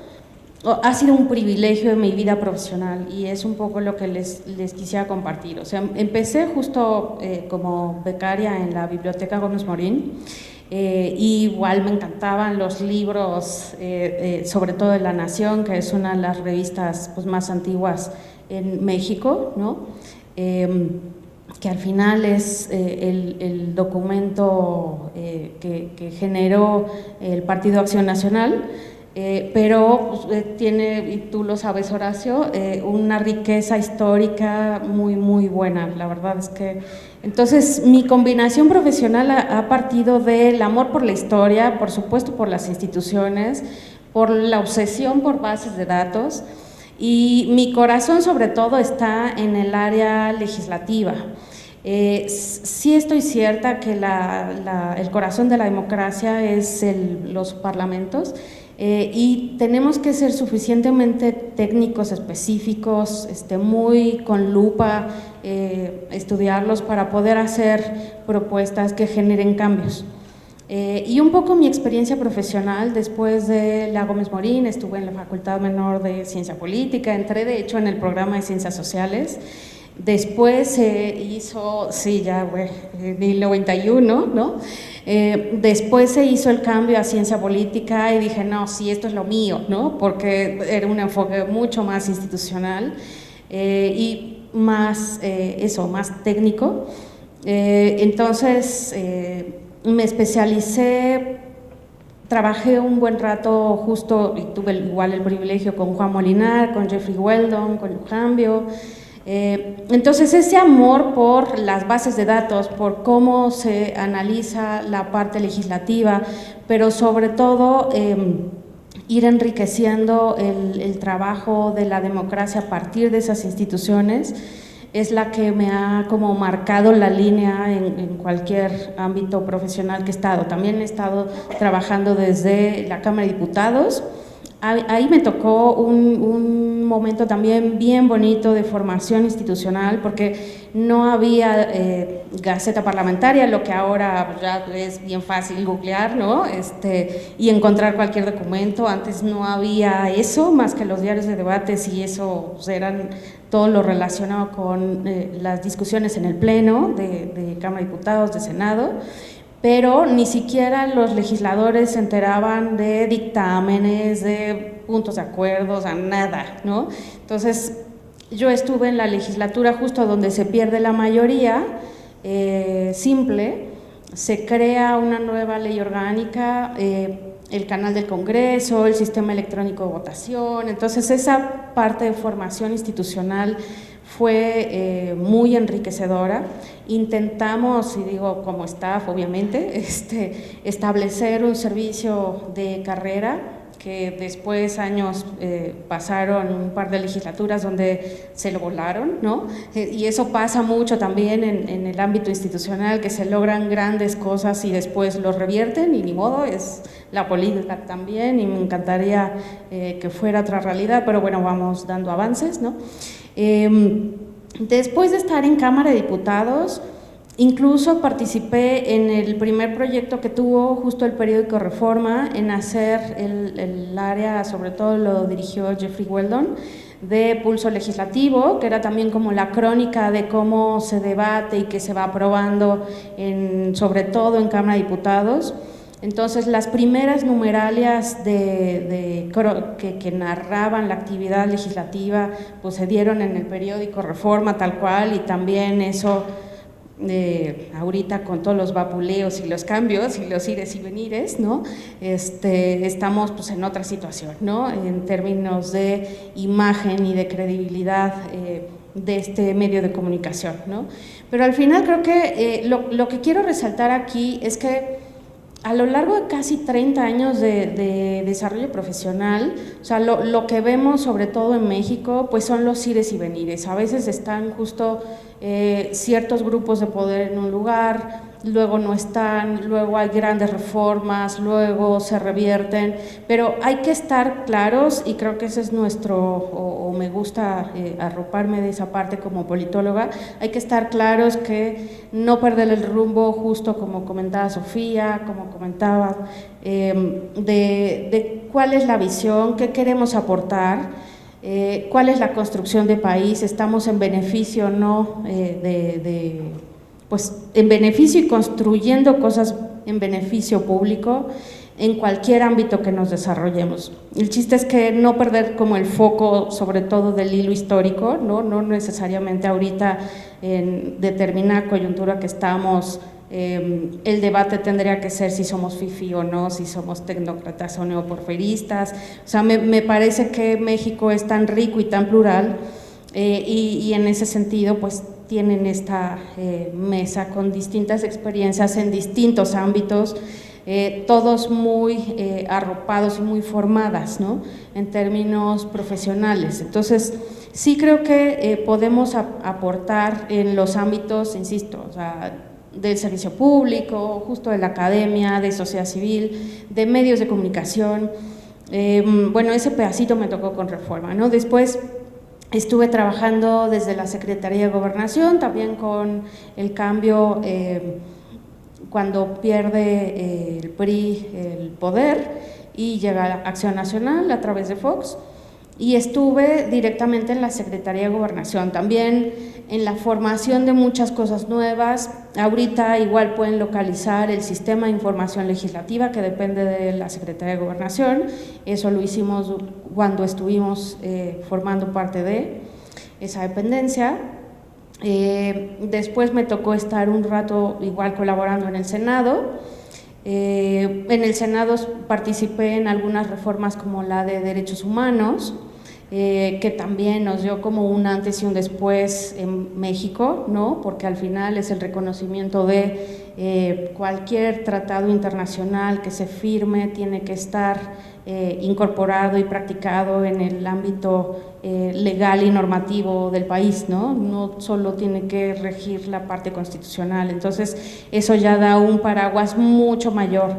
ha sido un privilegio de mi vida profesional y es un poco lo que les quisiera compartir. O sea, empecé justo como becaria en la Biblioteca Gómez Morín. Y igual me encantaban los libros, sobre todo de La Nación, que es una de las revistas pues, más antiguas en México, ¿no? Que al final es el documento que generó el Partido Acción Nacional, pero pues, tiene, y tú lo sabes, Horacio, una riqueza histórica muy buena. La verdad es que entonces mi combinación profesional ha partido del amor por la historia, por supuesto por las instituciones, por la obsesión por bases de datos, y mi corazón sobre todo está en el área legislativa. Sí estoy cierta que el corazón de la democracia es los parlamentos, y tenemos que ser suficientemente técnicos, específicos, muy con lupa, estudiarlos para poder hacer propuestas que generen cambios. Y un poco mi experiencia profesional después de la Gómez Morín, estuve en la Facultad Menor de Ciencia Política, entré de hecho en el programa de Ciencias Sociales. Después se hizo, en el 91, ¿no? Después se hizo el cambio a ciencia política y dije, no, sí, esto es lo mío, ¿no? Porque era un enfoque mucho más institucional y más, más técnico. Entonces, me especialicé, trabajé un buen rato justo, y tuve igual el privilegio con Juan Molinar, con Jeffrey Weldon, con Lujambio. Entonces ese amor por las bases de datos, por cómo se analiza la parte legislativa, pero sobre todo ir enriqueciendo el trabajo de la democracia a partir de esas instituciones, es la que me ha como marcado la línea en cualquier ámbito profesional que he estado. También he estado trabajando desde la Cámara de Diputados ahí me tocó un momento también bien bonito de formación institucional, porque no había gaceta parlamentaria, lo que ahora ya es bien fácil googlear, ¿no? Y encontrar cualquier documento. Antes no había eso, más que los diarios de debates, y eso pues, eran todo lo relacionado con las discusiones en el Pleno de Cámara de Diputados, de Senado, pero ni siquiera los legisladores se enteraban de dictámenes, de puntos de acuerdo, o sea, nada, ¿no? Entonces, yo estuve en la legislatura justo donde se pierde la mayoría simple, se crea una nueva ley orgánica, el canal del Congreso, el sistema electrónico de votación. Entonces esa parte de formación institucional fue muy enriquecedora. Intentamos, y digo como staff obviamente, establecer un servicio de carrera que después años pasaron un par de legislaturas donde se lo volaron, ¿no? Y eso pasa mucho también en el ámbito institucional, que se logran grandes cosas y después los revierten, y ni modo, es la política también, y me encantaría que fuera otra realidad, pero bueno, vamos dando avances, ¿no? Después de estar en Cámara de Diputados, incluso participé en el primer proyecto que tuvo justo el periódico Reforma, en hacer el área, sobre todo lo dirigió Jeffrey Weldon, de Pulso Legislativo, que era también como la crónica de cómo se debate y que se va aprobando, sobre todo en Cámara de Diputados. Entonces, las primeras numeralias que narraban la actividad legislativa pues se dieron en el periódico Reforma tal cual, y también eso ahorita con todos los vapuleos y los cambios y los ires y venires, ¿no? Estamos pues en otra situación, ¿no? En términos de imagen y de credibilidad de este medio de comunicación, ¿no? Pero al final creo que lo que quiero resaltar aquí es que a lo largo de casi 30 años de desarrollo profesional, o sea, lo que vemos sobre todo en México, pues son los ires y venires. A veces están justo ciertos grupos de poder en un lugar, luego no están, luego hay grandes reformas, luego se revierten, pero hay que estar claros, y creo que ese es o me gusta arroparme de esa parte como politóloga, hay que estar claros que no perder el rumbo, justo como comentaba Sofía, como comentaba, de cuál es la visión, qué queremos aportar, cuál es la construcción de país, estamos en beneficio, ¿no? Pues en beneficio y construyendo cosas en beneficio público en cualquier ámbito que nos desarrollemos. El chiste es que no perder como el foco, sobre todo del hilo histórico, no necesariamente ahorita en determinada coyuntura que estamos, el debate tendría que ser si somos fifí o no, si somos tecnócratas o neoporfiristas. O sea, me parece que México es tan rico y tan plural, y en ese sentido pues tienen esta mesa con distintas experiencias en distintos ámbitos, todos muy arropados y muy formadas, ¿no? En términos profesionales. Entonces, sí creo que podemos aportar en los ámbitos, insisto, o sea, del servicio público, justo de la academia, de sociedad civil, de medios de comunicación. Bueno, ese pedacito me tocó con Reforma, ¿no? Después estuve trabajando desde la Secretaría de Gobernación, también con el cambio cuando pierde el PRI el poder y llega Acción Nacional a través de Fox, y estuve directamente en la Secretaría de Gobernación, también en la formación de muchas cosas nuevas. Ahorita igual pueden localizar el sistema de información legislativa que depende de la Secretaría de Gobernación, eso lo hicimos cuando estuvimos formando parte de esa dependencia. Después me tocó estar un rato igual colaborando en el Senado. En el Senado participé en algunas reformas como la de derechos humanos, que también nos dio como un antes y un después en México, ¿no? Porque al final es el reconocimiento de cualquier tratado internacional que se firme tiene que estar incorporado y practicado en el ámbito legal y normativo del país, ¿no? No solo tiene que regir la parte constitucional, entonces eso ya da un paraguas mucho mayor.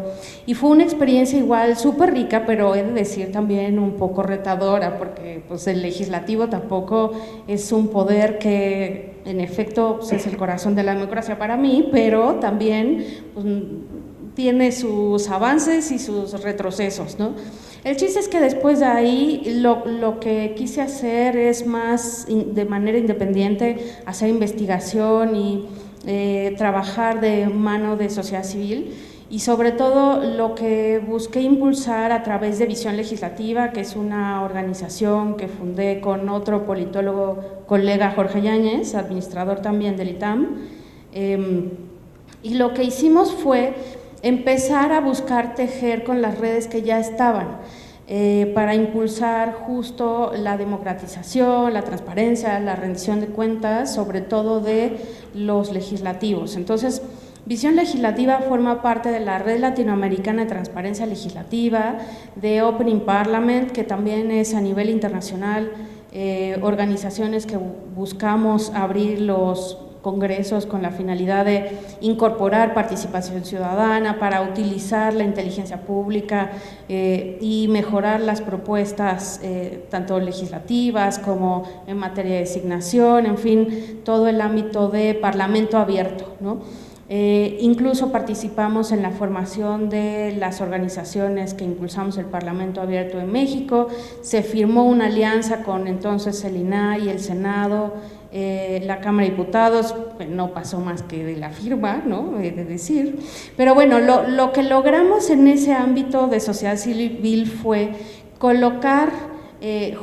Y fue una experiencia igual súper rica, pero he de decir también un poco retadora, porque pues el legislativo tampoco es un poder que en efecto pues, es el corazón de la democracia para mí, pero también pues, tiene sus avances y sus retrocesos, ¿no? El chiste es que después de ahí lo que quise hacer es más de manera independiente, hacer investigación y trabajar de mano de sociedad civil, y sobre todo lo que busqué impulsar a través de Visión Legislativa, que es una organización que fundé con otro politólogo colega, Jorge Yáñez, administrador también del ITAM, y lo que hicimos fue empezar a buscar tejer con las redes que ya estaban, para impulsar justo la democratización, la transparencia, la rendición de cuentas, sobre todo de los legislativos. Entonces, Visión Legislativa forma parte de la Red Latinoamericana de Transparencia Legislativa, de Opening Parliament, que también es a nivel internacional, organizaciones que buscamos abrir los congresos con la finalidad de incorporar participación ciudadana para utilizar la inteligencia pública y mejorar las propuestas tanto legislativas como en materia de designación, en fin, todo el ámbito de parlamento abierto, ¿no? Incluso participamos en la formación de las organizaciones que impulsamos el Parlamento Abierto en México, se firmó una alianza con entonces el INAI, el Senado, la Cámara de Diputados, no pasó más que de la firma, ¿no? De decir, pero bueno, lo que logramos en ese ámbito de sociedad civil fue colocar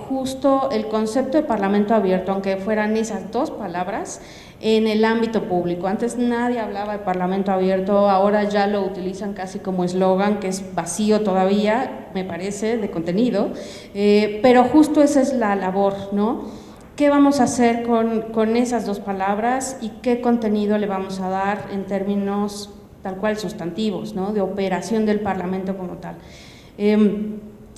justo el concepto de Parlamento Abierto, aunque fueran esas dos palabras, en el ámbito público. Antes nadie hablaba de Parlamento Abierto, ahora ya lo utilizan casi como eslogan, que es vacío todavía, me parece, de contenido, pero justo esa es la labor, ¿no? ¿Qué vamos a hacer con esas dos palabras y qué contenido le vamos a dar en términos tal cual sustantivos, ¿no? De operación del Parlamento como tal?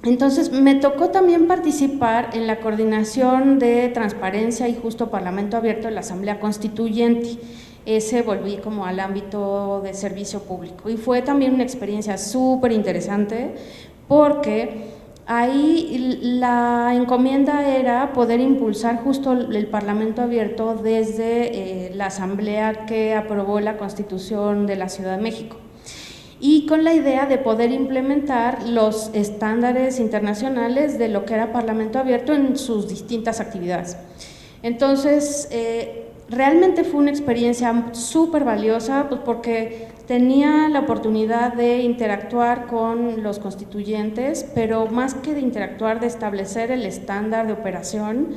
Entonces, me tocó también participar en la coordinación de transparencia y justo Parlamento Abierto de la Asamblea Constituyente. Ese volví como al ámbito de servicio público y fue también una experiencia súper interesante porque ahí la encomienda era poder impulsar justo el Parlamento Abierto desde la Asamblea que aprobó la Constitución de la Ciudad de México, y con la idea de poder implementar los estándares internacionales de lo que era Parlamento Abierto en sus distintas actividades. Entonces, realmente fue una experiencia súper valiosa, pues porque tenía la oportunidad de interactuar con los constituyentes, pero más que de interactuar, de establecer el estándar de operación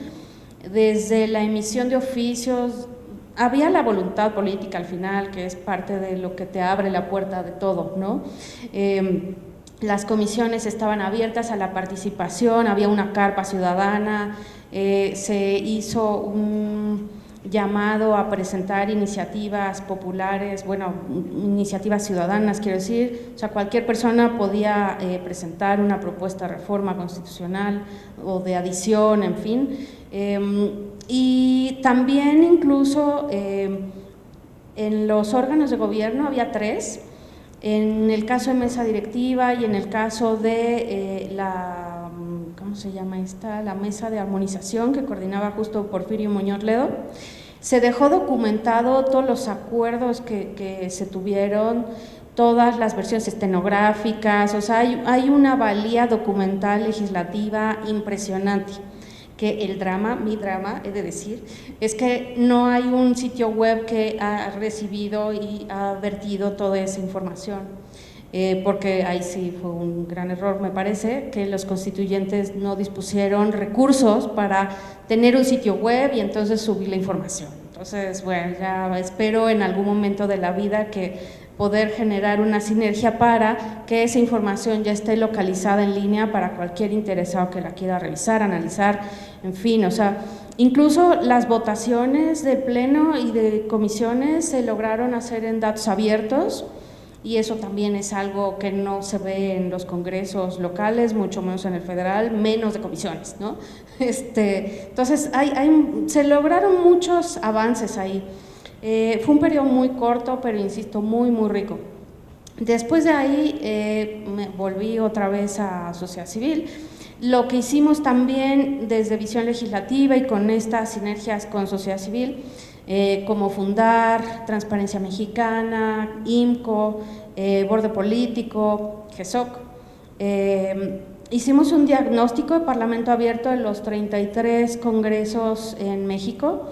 desde la emisión de oficios. Había la voluntad política al final, que es parte de lo que te abre la puerta de todo, ¿no? Las comisiones estaban abiertas a la participación, había una carpa ciudadana, se hizo un llamado a presentar iniciativas populares, bueno, iniciativas ciudadanas, quiero decir, o sea, cualquier persona podía presentar una propuesta de reforma constitucional o de adición, en fin, y también incluso en los órganos de gobierno había 3, en el caso de mesa directiva y en el caso de la, ¿cómo se llama esta? La mesa de armonización que coordinaba justo Porfirio Muñoz Ledo. Se dejó documentado todos los acuerdos que se tuvieron, todas las versiones estenográficas, o sea, hay una valía documental legislativa impresionante. Que el drama, mi drama, he de decir, es que no hay un sitio web que ha recibido y ha vertido toda esa información, porque ahí sí fue un gran error, me parece, que los constituyentes no dispusieron recursos para tener un sitio web y entonces subir la información. Entonces, bueno, ya espero en algún momento de la vida que poder generar una sinergia para que esa información ya esté localizada en línea para cualquier interesado que la quiera revisar, analizar, en fin, o sea, incluso las votaciones de pleno y de comisiones se lograron hacer en datos abiertos, y eso también es algo que no se ve en los congresos locales, mucho menos en el federal, menos de comisiones, ¿no? Entonces, se lograron muchos avances ahí. Fue un periodo muy corto, pero insisto, muy, muy rico. Después de ahí me volví otra vez a sociedad civil. Lo que hicimos también desde Visión Legislativa y con estas sinergias con sociedad civil, como fundar Transparencia Mexicana, IMCO, Borde Político, GESOC, hicimos un diagnóstico de Parlamento Abierto de los 33 congresos en México,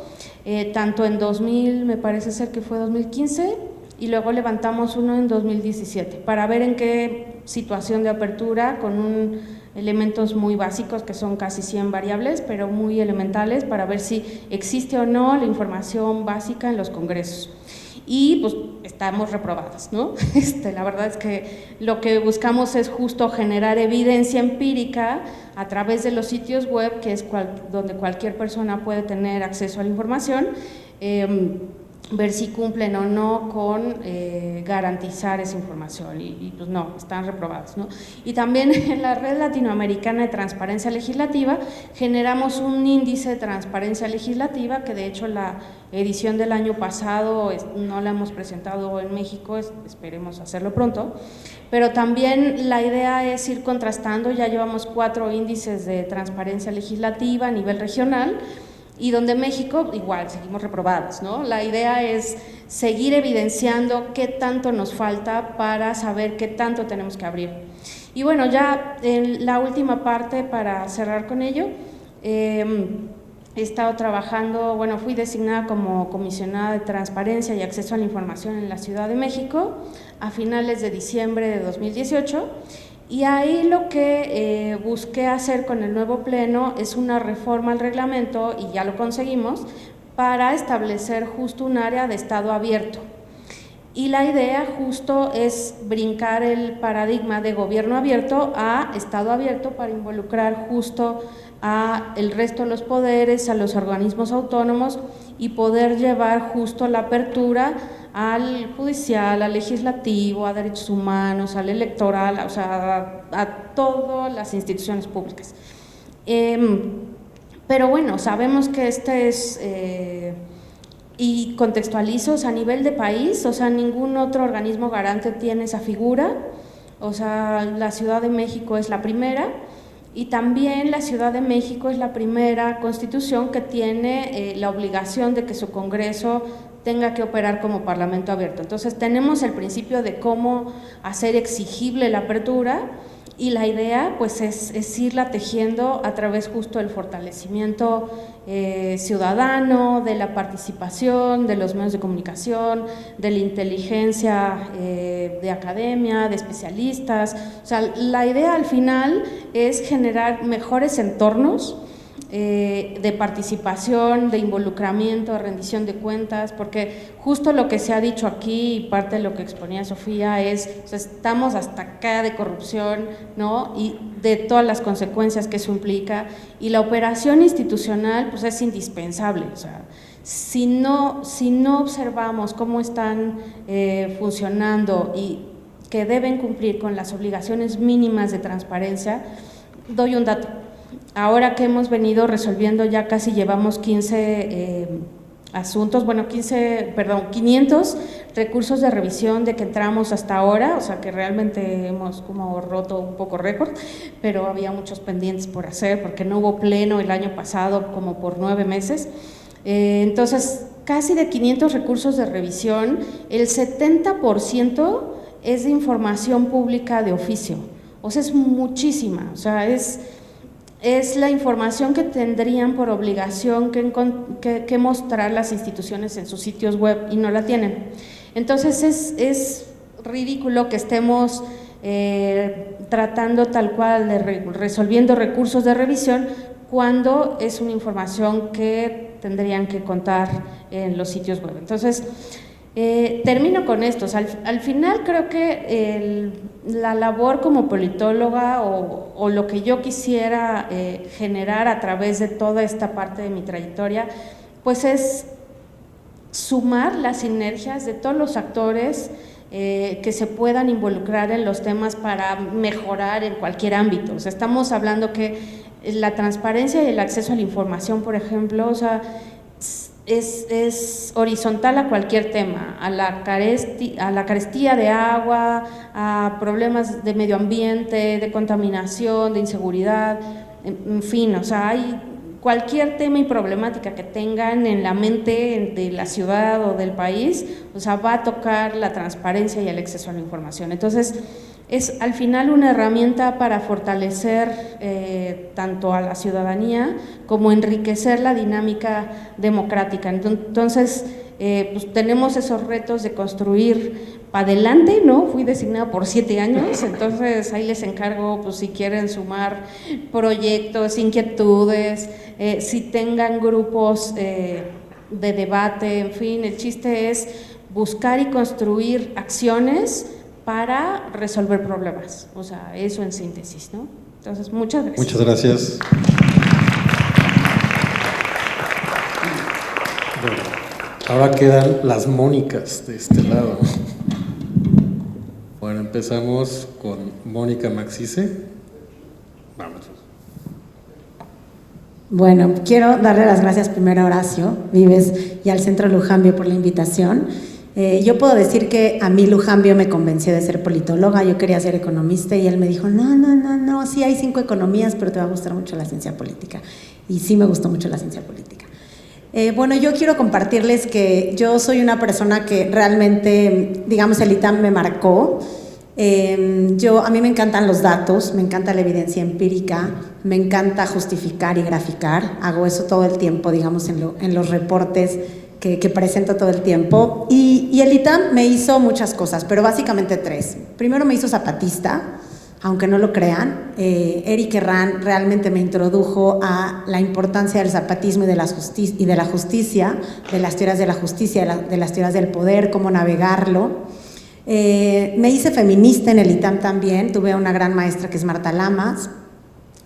tanto en 2000, me parece ser que fue 2015, y luego levantamos uno en 2017, para ver en qué situación de apertura, con elementos muy básicos que son casi 100 variables, pero muy elementales, para ver si existe o no la información básica en los congresos. Y pues estamos reprobadas, ¿no? La verdad es que lo que buscamos es justo generar evidencia empírica a través de los sitios web, que es donde cualquier persona puede tener acceso a la información, ver si cumplen o no con garantizar esa información, y pues no, están reprobados, ¿no? Y también en la Red Latinoamericana de Transparencia Legislativa generamos un índice de transparencia legislativa, que de hecho la edición del año pasado no la hemos presentado en México, esperemos hacerlo pronto, pero también la idea es ir contrastando. Ya llevamos 4 índices de transparencia legislativa a nivel regional, y donde México igual seguimos reprobados, ¿no? La idea es seguir evidenciando qué tanto nos falta para saber qué tanto tenemos que abrir. Y bueno, ya en la última parte, para cerrar con ello, he estado trabajando, bueno, fui designada como comisionada de transparencia y acceso a la información en la Ciudad de México a finales de diciembre de 2018, y ahí lo que busqué hacer con el nuevo pleno es una reforma al reglamento, y ya lo conseguimos, para establecer justo un área de estado abierto. Y la idea justo es brincar el paradigma de gobierno abierto a estado abierto, para involucrar justo a el resto de los poderes, a los organismos autónomos, y poder llevar justo la apertura al judicial, al legislativo, a derechos humanos, al electoral, o sea, a todas las instituciones públicas. Pero bueno, sabemos que es, y contextualizo, o sea, a nivel de país, o sea, ningún otro organismo garante tiene esa figura, o sea, la Ciudad de México es la primera, y también la Ciudad de México es la primera constitución que tiene la obligación de que su Congreso tenga que operar como parlamento abierto. Entonces tenemos el principio de cómo hacer exigible la apertura, y la idea pues es irla tejiendo a través justo del fortalecimiento ciudadano, de la participación de los medios de comunicación, de la inteligencia de academia, de especialistas. O sea, la idea al final es generar mejores entornos de participación, de involucramiento, de rendición de cuentas, porque justo lo que se ha dicho aquí, y parte de lo que exponía Sofía, es, o sea, estamos hasta acá de corrupción, ¿no? Y de todas las consecuencias que eso implica, y la operación institucional pues es indispensable. O sea, si no observamos cómo están funcionando y que deben cumplir con las obligaciones mínimas de transparencia. Doy un dato. Ahora que hemos venido resolviendo, ya casi llevamos 15 asuntos, bueno, 500 recursos de revisión de que entramos hasta ahora, o sea que realmente hemos como roto un poco récord, pero había muchos pendientes por hacer porque no hubo pleno el año pasado como por 9 meses. Entonces, casi de 500 recursos de revisión, el 70% es de información pública de oficio, o sea, es muchísima, o sea, es la información que tendrían por obligación que mostrar las instituciones en sus sitios web y no la tienen. Entonces es ridículo que estemos tratando tal cual de resolviendo recursos de revisión cuando es una información que tendrían que contar en los sitios web. Entonces, termino con esto. O sea, al final creo que la labor como politóloga o lo que yo quisiera generar a través de toda esta parte de mi trayectoria, pues es sumar las sinergias de todos los actores que se puedan involucrar en los temas para mejorar en cualquier ámbito. O sea, estamos hablando que la transparencia y el acceso a la información, por ejemplo, o sea, es horizontal a cualquier tema, a la carestía de agua, a problemas de medio ambiente, de contaminación, de inseguridad, en fin, o sea, hay cualquier tema y problemática que tengan en la mente de la ciudad o del país, o sea, va a tocar la transparencia y el acceso a la información. Entonces, es al final una herramienta para fortalecer tanto a la ciudadanía como enriquecer la dinámica democrática. Entonces, pues tenemos esos retos de construir para adelante, ¿no? Fui designada por 7 años, entonces ahí les encargo, pues si quieren sumar proyectos, inquietudes, si tengan grupos de debate, en fin, el chiste es buscar y construir acciones para resolver problemas, o sea, eso en síntesis, ¿no? Entonces, muchas gracias. Muchas gracias. Bueno, ahora quedan las Mónicas de este lado. Bueno, empezamos con Mónica Maxice. Vamos. Bueno, quiero darle las gracias primero a Horacio Vives y al Centro Lujambio por la invitación. Yo puedo decir que a mí Lujambio me convenció de ser politóloga, yo quería ser economista y él me dijo, no, sí hay 5 economías, pero te va a gustar mucho la ciencia política. Y sí me gustó mucho la ciencia política. Bueno, yo quiero compartirles que yo soy una persona que realmente, digamos, el ITAM me marcó. A mí me encantan los datos, me encanta la evidencia empírica, me encanta justificar y graficar, hago eso todo el tiempo, digamos, en los reportes que presento todo el tiempo, y el ITAM me hizo muchas cosas, pero básicamente 3. Primero me hizo zapatista, aunque no lo crean. Eric Herrán realmente me introdujo a la importancia del zapatismo y de la justicia, de las teorías de la justicia, de las teorías del poder, cómo navegarlo. Me hice feminista en el ITAM también, tuve una gran maestra que es Marta Lamas.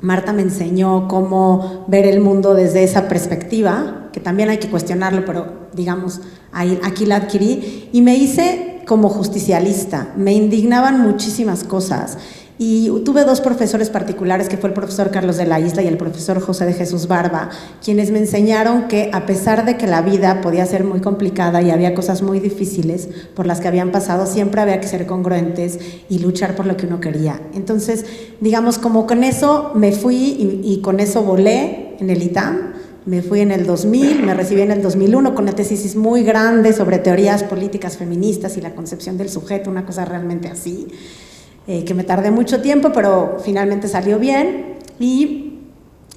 Marta me enseñó cómo ver el mundo desde esa perspectiva, que también hay que cuestionarlo, pero digamos, aquí la adquirí, y me hice como justicialista. Me indignaban muchísimas cosas, y tuve 2 profesores particulares, que fue el profesor Carlos de la Isla y el profesor José de Jesús Barba, quienes me enseñaron que a pesar de que la vida podía ser muy complicada y había cosas muy difíciles por las que habían pasado, siempre había que ser congruentes y luchar por lo que uno quería. Entonces, digamos, como con eso me fui y con eso volé en el ITAM. Me fui en el 2000, me recibí en el 2001 con una tesis muy grande sobre teorías políticas feministas y la concepción del sujeto, una cosa realmente así. Que me tardé mucho tiempo, pero finalmente salió bien, y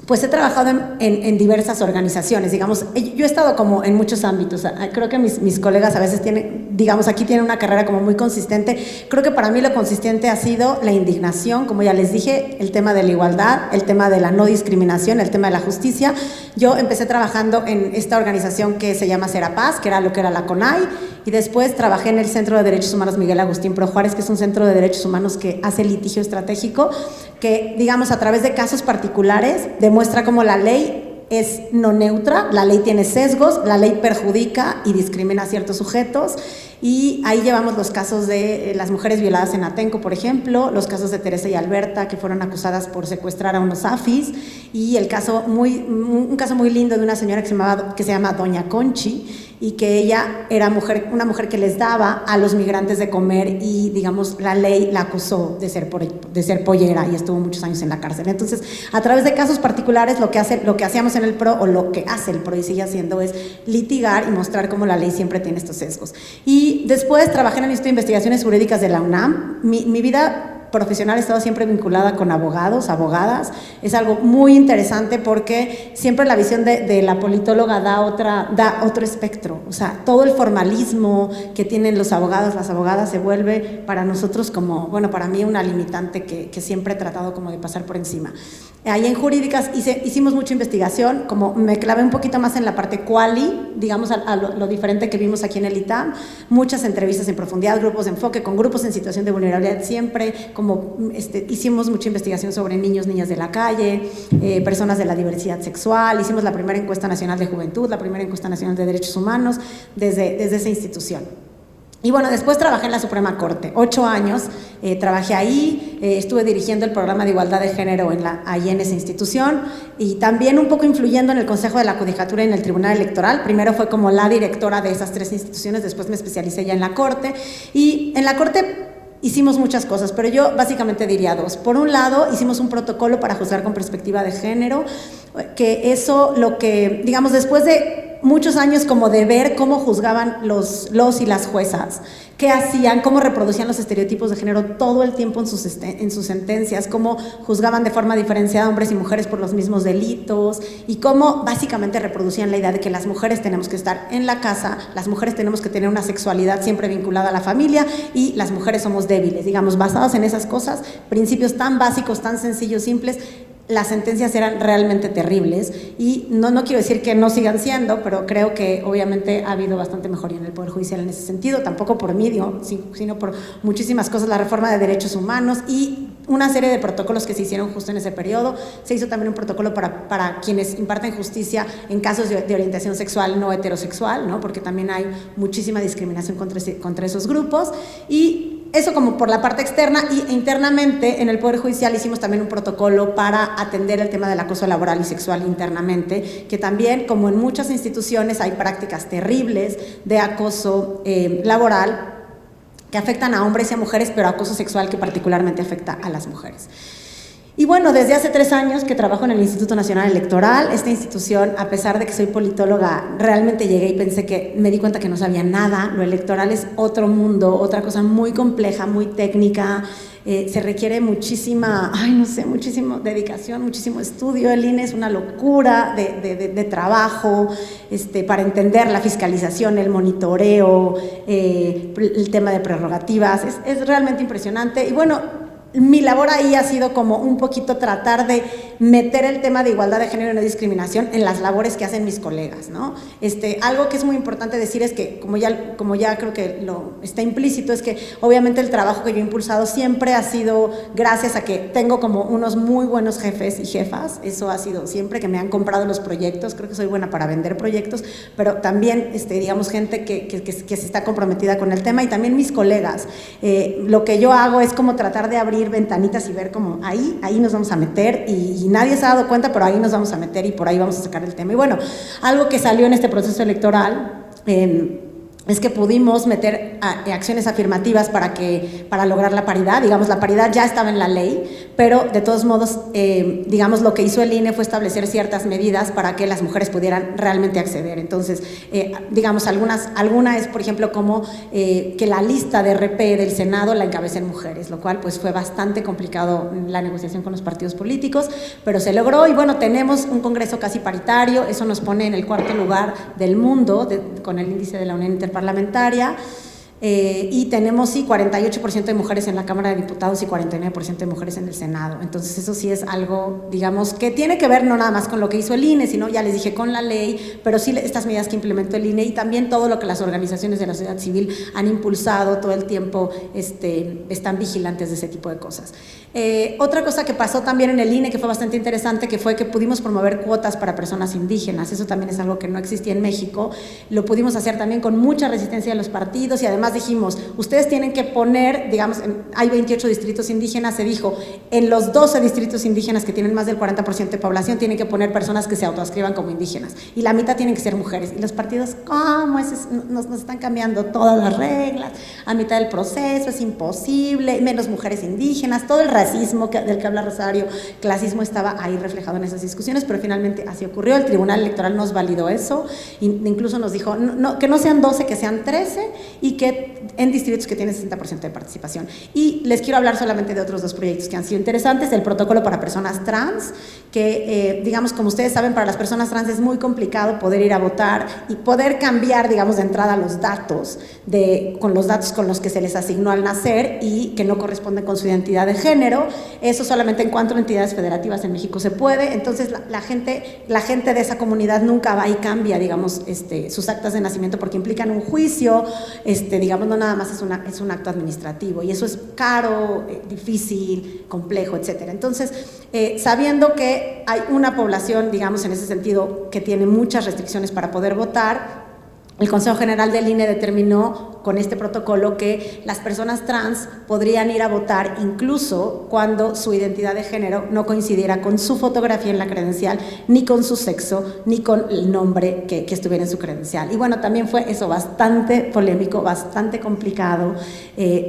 pues he trabajado en diversas organizaciones, digamos, yo he estado como en muchos ámbitos. Creo que mis colegas a veces tienen, digamos, aquí tienen una carrera como muy consistente. Creo que para mí lo consistente ha sido la indignación, como ya les dije, el tema de la igualdad, el tema de la no discriminación, el tema de la justicia. Yo empecé trabajando en esta organización que se llama Serapaz, que era lo que era la CONAI, y después trabajé en el Centro de Derechos Humanos Miguel Agustín Pro Juárez, que es un centro de derechos humanos que hace litigio estratégico, que, digamos, a través de casos particulares demuestra cómo la ley es no neutra, la ley tiene sesgos, la ley perjudica y discrimina a ciertos sujetos, y ahí llevamos los casos de las mujeres violadas en Atenco, por ejemplo, los casos de Teresa y Alberta, que fueron acusadas por secuestrar a unos afis, y un caso muy lindo de una señora que se llama Doña Conchi, y que ella era una mujer que les daba a los migrantes de comer, y digamos la ley la acusó de ser pollera y estuvo muchos años en la cárcel. Entonces, a través de casos particulares, lo que hacíamos en el PRO, o lo que hace el PRO y sigue haciendo, es litigar y mostrar cómo la ley siempre tiene estos sesgos. Y después trabajé en el Instituto de Investigaciones Jurídicas de la UNAM. Mi vida profesional he estado siempre vinculada con abogados, abogadas. Es algo muy interesante porque siempre la visión de la politóloga da otro espectro. O sea, todo el formalismo que tienen los abogados, las abogadas, se vuelve para nosotros como, bueno, para mí una limitante que siempre he tratado como de pasar por encima. Ahí en jurídicas hicimos mucha investigación, como me clavé un poquito más en la parte quali, digamos, a lo diferente que vimos aquí en el ITAM, muchas entrevistas en profundidad, grupos de enfoque, con grupos en situación de vulnerabilidad siempre, como hicimos mucha investigación sobre niños, niñas de la calle, personas de la diversidad sexual, hicimos la primera encuesta nacional de juventud, la primera encuesta nacional de derechos humanos, desde esa institución. Y bueno, después trabajé en la Suprema Corte, 8 años, trabajé ahí, estuve dirigiendo el programa de igualdad de género ahí en esa institución y también un poco influyendo en el Consejo de la Judicatura y en el Tribunal Electoral. Primero fue como la directora de esas 3 instituciones, después me especialicé ya en la Corte y en la Corte hicimos muchas cosas, pero yo básicamente diría 2. Por un lado, hicimos un protocolo para juzgar con perspectiva de género, que eso lo que, digamos, después de muchos años como de ver cómo juzgaban los y las juezas, qué hacían, cómo reproducían los estereotipos de género todo el tiempo en sus sentencias, cómo juzgaban de forma diferenciada hombres y mujeres por los mismos delitos y cómo básicamente reproducían la idea de que las mujeres tenemos que estar en la casa, las mujeres tenemos que tener una sexualidad siempre vinculada a la familia y las mujeres somos débiles, digamos, basados en esas cosas, principios tan básicos, tan sencillos, simples. Las sentencias eran realmente terribles y no quiero decir que no sigan siendo, pero creo que obviamente ha habido bastante mejoría en el Poder Judicial en ese sentido, tampoco por mí, sino por muchísimas cosas, la reforma de derechos humanos y una serie de protocolos que se hicieron justo en ese periodo. Se hizo también un protocolo para quienes imparten justicia en casos de orientación sexual no heterosexual, ¿no? Porque también hay muchísima discriminación contra esos grupos y eso como por la parte externa y internamente en el Poder Judicial hicimos también un protocolo para atender el tema del acoso laboral y sexual internamente, que también como en muchas instituciones hay prácticas terribles de acoso laboral que afectan a hombres y a mujeres, pero acoso sexual que particularmente afecta a las mujeres. Y bueno, desde hace 3 años que trabajo en el Instituto Nacional Electoral, esta institución, a pesar de que soy politóloga, realmente llegué y me di cuenta que no sabía nada. Lo electoral es otro mundo, otra cosa muy compleja, muy técnica, se requiere muchísima dedicación, muchísimo estudio. El INE es una locura de trabajo para entender la fiscalización, el monitoreo, el tema de prerrogativas, es realmente impresionante. Y bueno, mi labor ahí ha sido como un poquito tratar de meter el tema de igualdad de género y no discriminación en las labores que hacen mis colegas, ¿no? Algo que es muy importante decir es que, como ya creo que lo está implícito, es que obviamente el trabajo que yo he impulsado siempre ha sido gracias a que tengo como unos muy buenos jefes y jefas, eso ha sido siempre, que me han comprado los proyectos, creo que soy buena para vender proyectos, pero también, digamos, gente que se está comprometida con el tema y también mis colegas. Lo que yo hago es como tratar de abrir ventanitas y ver como ahí nos vamos a meter y nadie se ha dado cuenta, pero ahí nos vamos a meter y por ahí vamos a sacar el tema. Y bueno, algo que salió en este proceso electoral es que pudimos meter acciones afirmativas para lograr la paridad. Digamos, la paridad ya estaba en la ley, pero de todos modos, digamos, lo que hizo el INE fue establecer ciertas medidas para que las mujeres pudieran realmente acceder. Entonces, digamos, alguna es, por ejemplo, como que la lista de RP del Senado la encabecen mujeres, lo cual pues fue bastante complicado la negociación con los partidos políticos, pero se logró y bueno, tenemos un Congreso casi paritario, eso nos pone en el 4º lugar del mundo con el índice de la Unión Interparlamentaria. Y tenemos, sí, 48% de mujeres en la Cámara de Diputados y 49% de mujeres en el Senado. Entonces, eso sí es algo, digamos, que tiene que ver no nada más con lo que hizo el INE, sino, ya les dije, con la ley, pero sí estas medidas que implementó el INE y también todo lo que las organizaciones de la sociedad civil han impulsado todo el tiempo, están vigilantes de ese tipo de cosas. Otra cosa que pasó también en el INE, que fue bastante interesante, que fue que pudimos promover cuotas para personas indígenas. Eso también es algo que no existía en México. Lo pudimos hacer también con mucha resistencia de los partidos y además dijimos, ustedes tienen que poner, digamos, hay 28 distritos indígenas, se dijo, en los 12 distritos indígenas que tienen más del 40% de población, tienen que poner personas que se autoascriban como indígenas y la mitad tienen que ser mujeres. Y los partidos, ¿cómo? Nos están cambiando todas las reglas, a mitad del proceso, es imposible, menos mujeres indígenas, todo el racismo del que habla Rosario, clasismo estaba ahí reflejado en esas discusiones, pero finalmente así ocurrió. El Tribunal Electoral nos validó eso, incluso nos dijo que no sean 12, que sean 13 y que en distritos que tienen 60% de participación. Y les quiero hablar solamente de otros 2 proyectos que han sido interesantes. El protocolo para personas trans, que digamos, como ustedes saben, para las personas trans es muy complicado poder ir a votar y poder cambiar, digamos, de entrada los datos con los datos con los que se les asignó al nacer y que no corresponden con su identidad de género. Eso solamente en 4 entidades federativas en México se puede. Entonces la gente de esa comunidad nunca va y cambia, digamos, sus actas de nacimiento porque implican un juicio, digamos, no nada más es un acto administrativo y eso es caro, difícil, complejo, etcétera. Entonces, sabiendo que hay una población, digamos, en ese sentido, que tiene muchas restricciones para poder votar, el Consejo General del INE determinó con este protocolo que las personas trans podrían ir a votar incluso cuando su identidad de género no coincidiera con su fotografía en la credencial, ni con su sexo, ni con el nombre que estuviera en su credencial. Y bueno, también fue eso bastante polémico, bastante complicado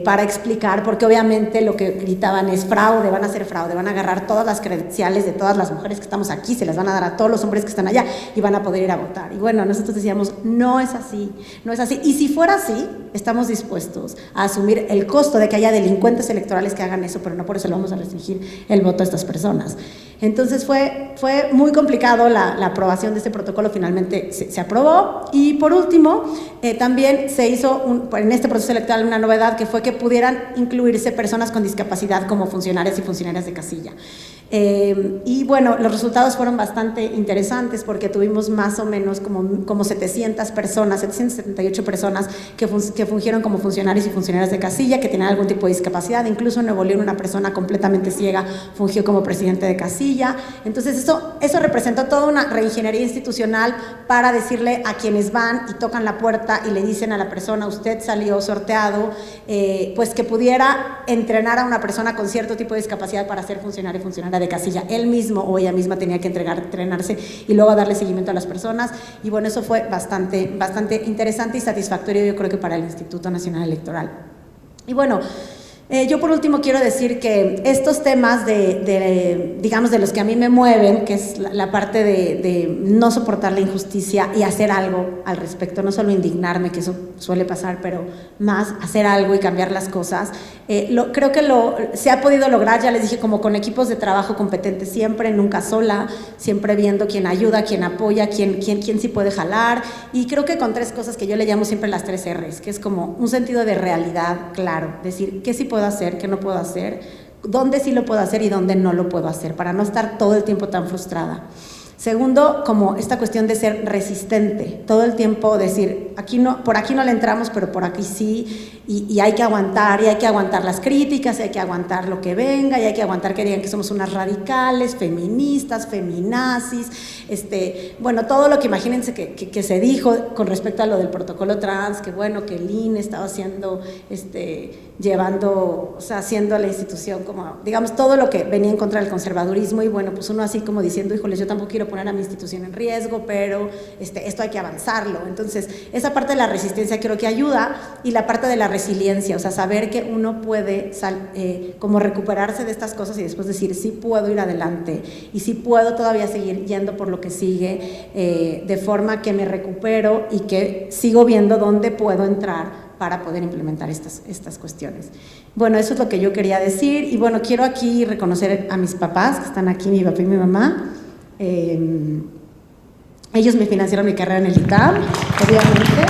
para explicar, porque obviamente lo que gritaban es fraude, van a hacer fraude, van a agarrar todas las credenciales de todas las mujeres que estamos aquí, se las van a dar a todos los hombres que están allá y van a poder ir a votar. Y bueno, nosotros decíamos, no es así, no es así. Y si fuera así, estamos dispuestos a asumir el costo de que haya delincuentes electorales que hagan eso, pero no por eso le vamos a restringir el voto a estas personas. Entonces fue muy complicado la aprobación de este protocolo, finalmente se aprobó. Y por último, también se hizo en este proceso electoral una novedad, que fue que pudieran incluirse personas con discapacidad como funcionarios y funcionarias de casilla. Y bueno, los resultados fueron bastante interesantes porque tuvimos más o menos como 700 personas, 778 personas que fungieron como funcionarios y funcionarias de casilla, que tenían algún tipo de discapacidad. Incluso en Nuevo León una persona completamente ciega fungió como presidente de casilla. Entonces eso representó toda una reingeniería institucional para decirle a quienes van y tocan la puerta y le dicen a la persona, usted salió sorteado, pues que pudiera entrenar a una persona con cierto tipo de discapacidad para ser funcionario y funcionaria de casilla. Él mismo o ella misma tenía que entrenarse y luego darle seguimiento a las personas. Y bueno, eso fue bastante interesante y satisfactorio, yo creo que para el Instituto Nacional Electoral. Y bueno, yo por último quiero decir que estos temas digamos, de los que a mí me mueven, que es la parte de no soportar la injusticia y hacer algo al respecto, no solo indignarme, que eso suele pasar, pero más hacer algo y cambiar las cosas, creo que se ha podido lograr, ya les dije, como con equipos de trabajo competentes siempre, nunca sola, siempre viendo quién ayuda, quién apoya, quién sí puede jalar, y creo que con 3 cosas que yo le llamo siempre las 3 R's, que es como un sentido de realidad claro, decir qué sí puedo hacer, qué no puedo hacer, dónde sí lo puedo hacer y dónde no lo puedo hacer, para no estar todo el tiempo tan frustrada. Segundo, como esta cuestión de ser resistente, todo el tiempo decir, por aquí no le entramos, pero por aquí sí, y hay que aguantar las críticas, y hay que aguantar lo que venga, y hay que aguantar que digan que somos unas radicales, feministas, feminazis, bueno, todo lo que imagínense que se dijo con respecto a lo del protocolo trans, que bueno, que el INE estaba haciendo, haciendo a la institución como, digamos, todo lo que venía en contra del conservadurismo, y bueno, pues uno así como diciendo, híjoles, yo tampoco quiero poner a mi institución en riesgo, pero esto hay que avanzarlo. Entonces, esa parte de la resistencia creo que ayuda, y la parte de la resiliencia, o sea, saber que uno puede como recuperarse de estas cosas y después decir, sí puedo ir adelante, y sí puedo todavía seguir yendo por lo que sigue, de forma que me recupero y que sigo viendo dónde puedo entrar para poder implementar estas cuestiones. Bueno, eso es lo que yo quería decir, y bueno, quiero aquí reconocer a mis papás, que están aquí, mi papá y mi mamá. Ellos me financiaron mi carrera en el ITAM, obviamente,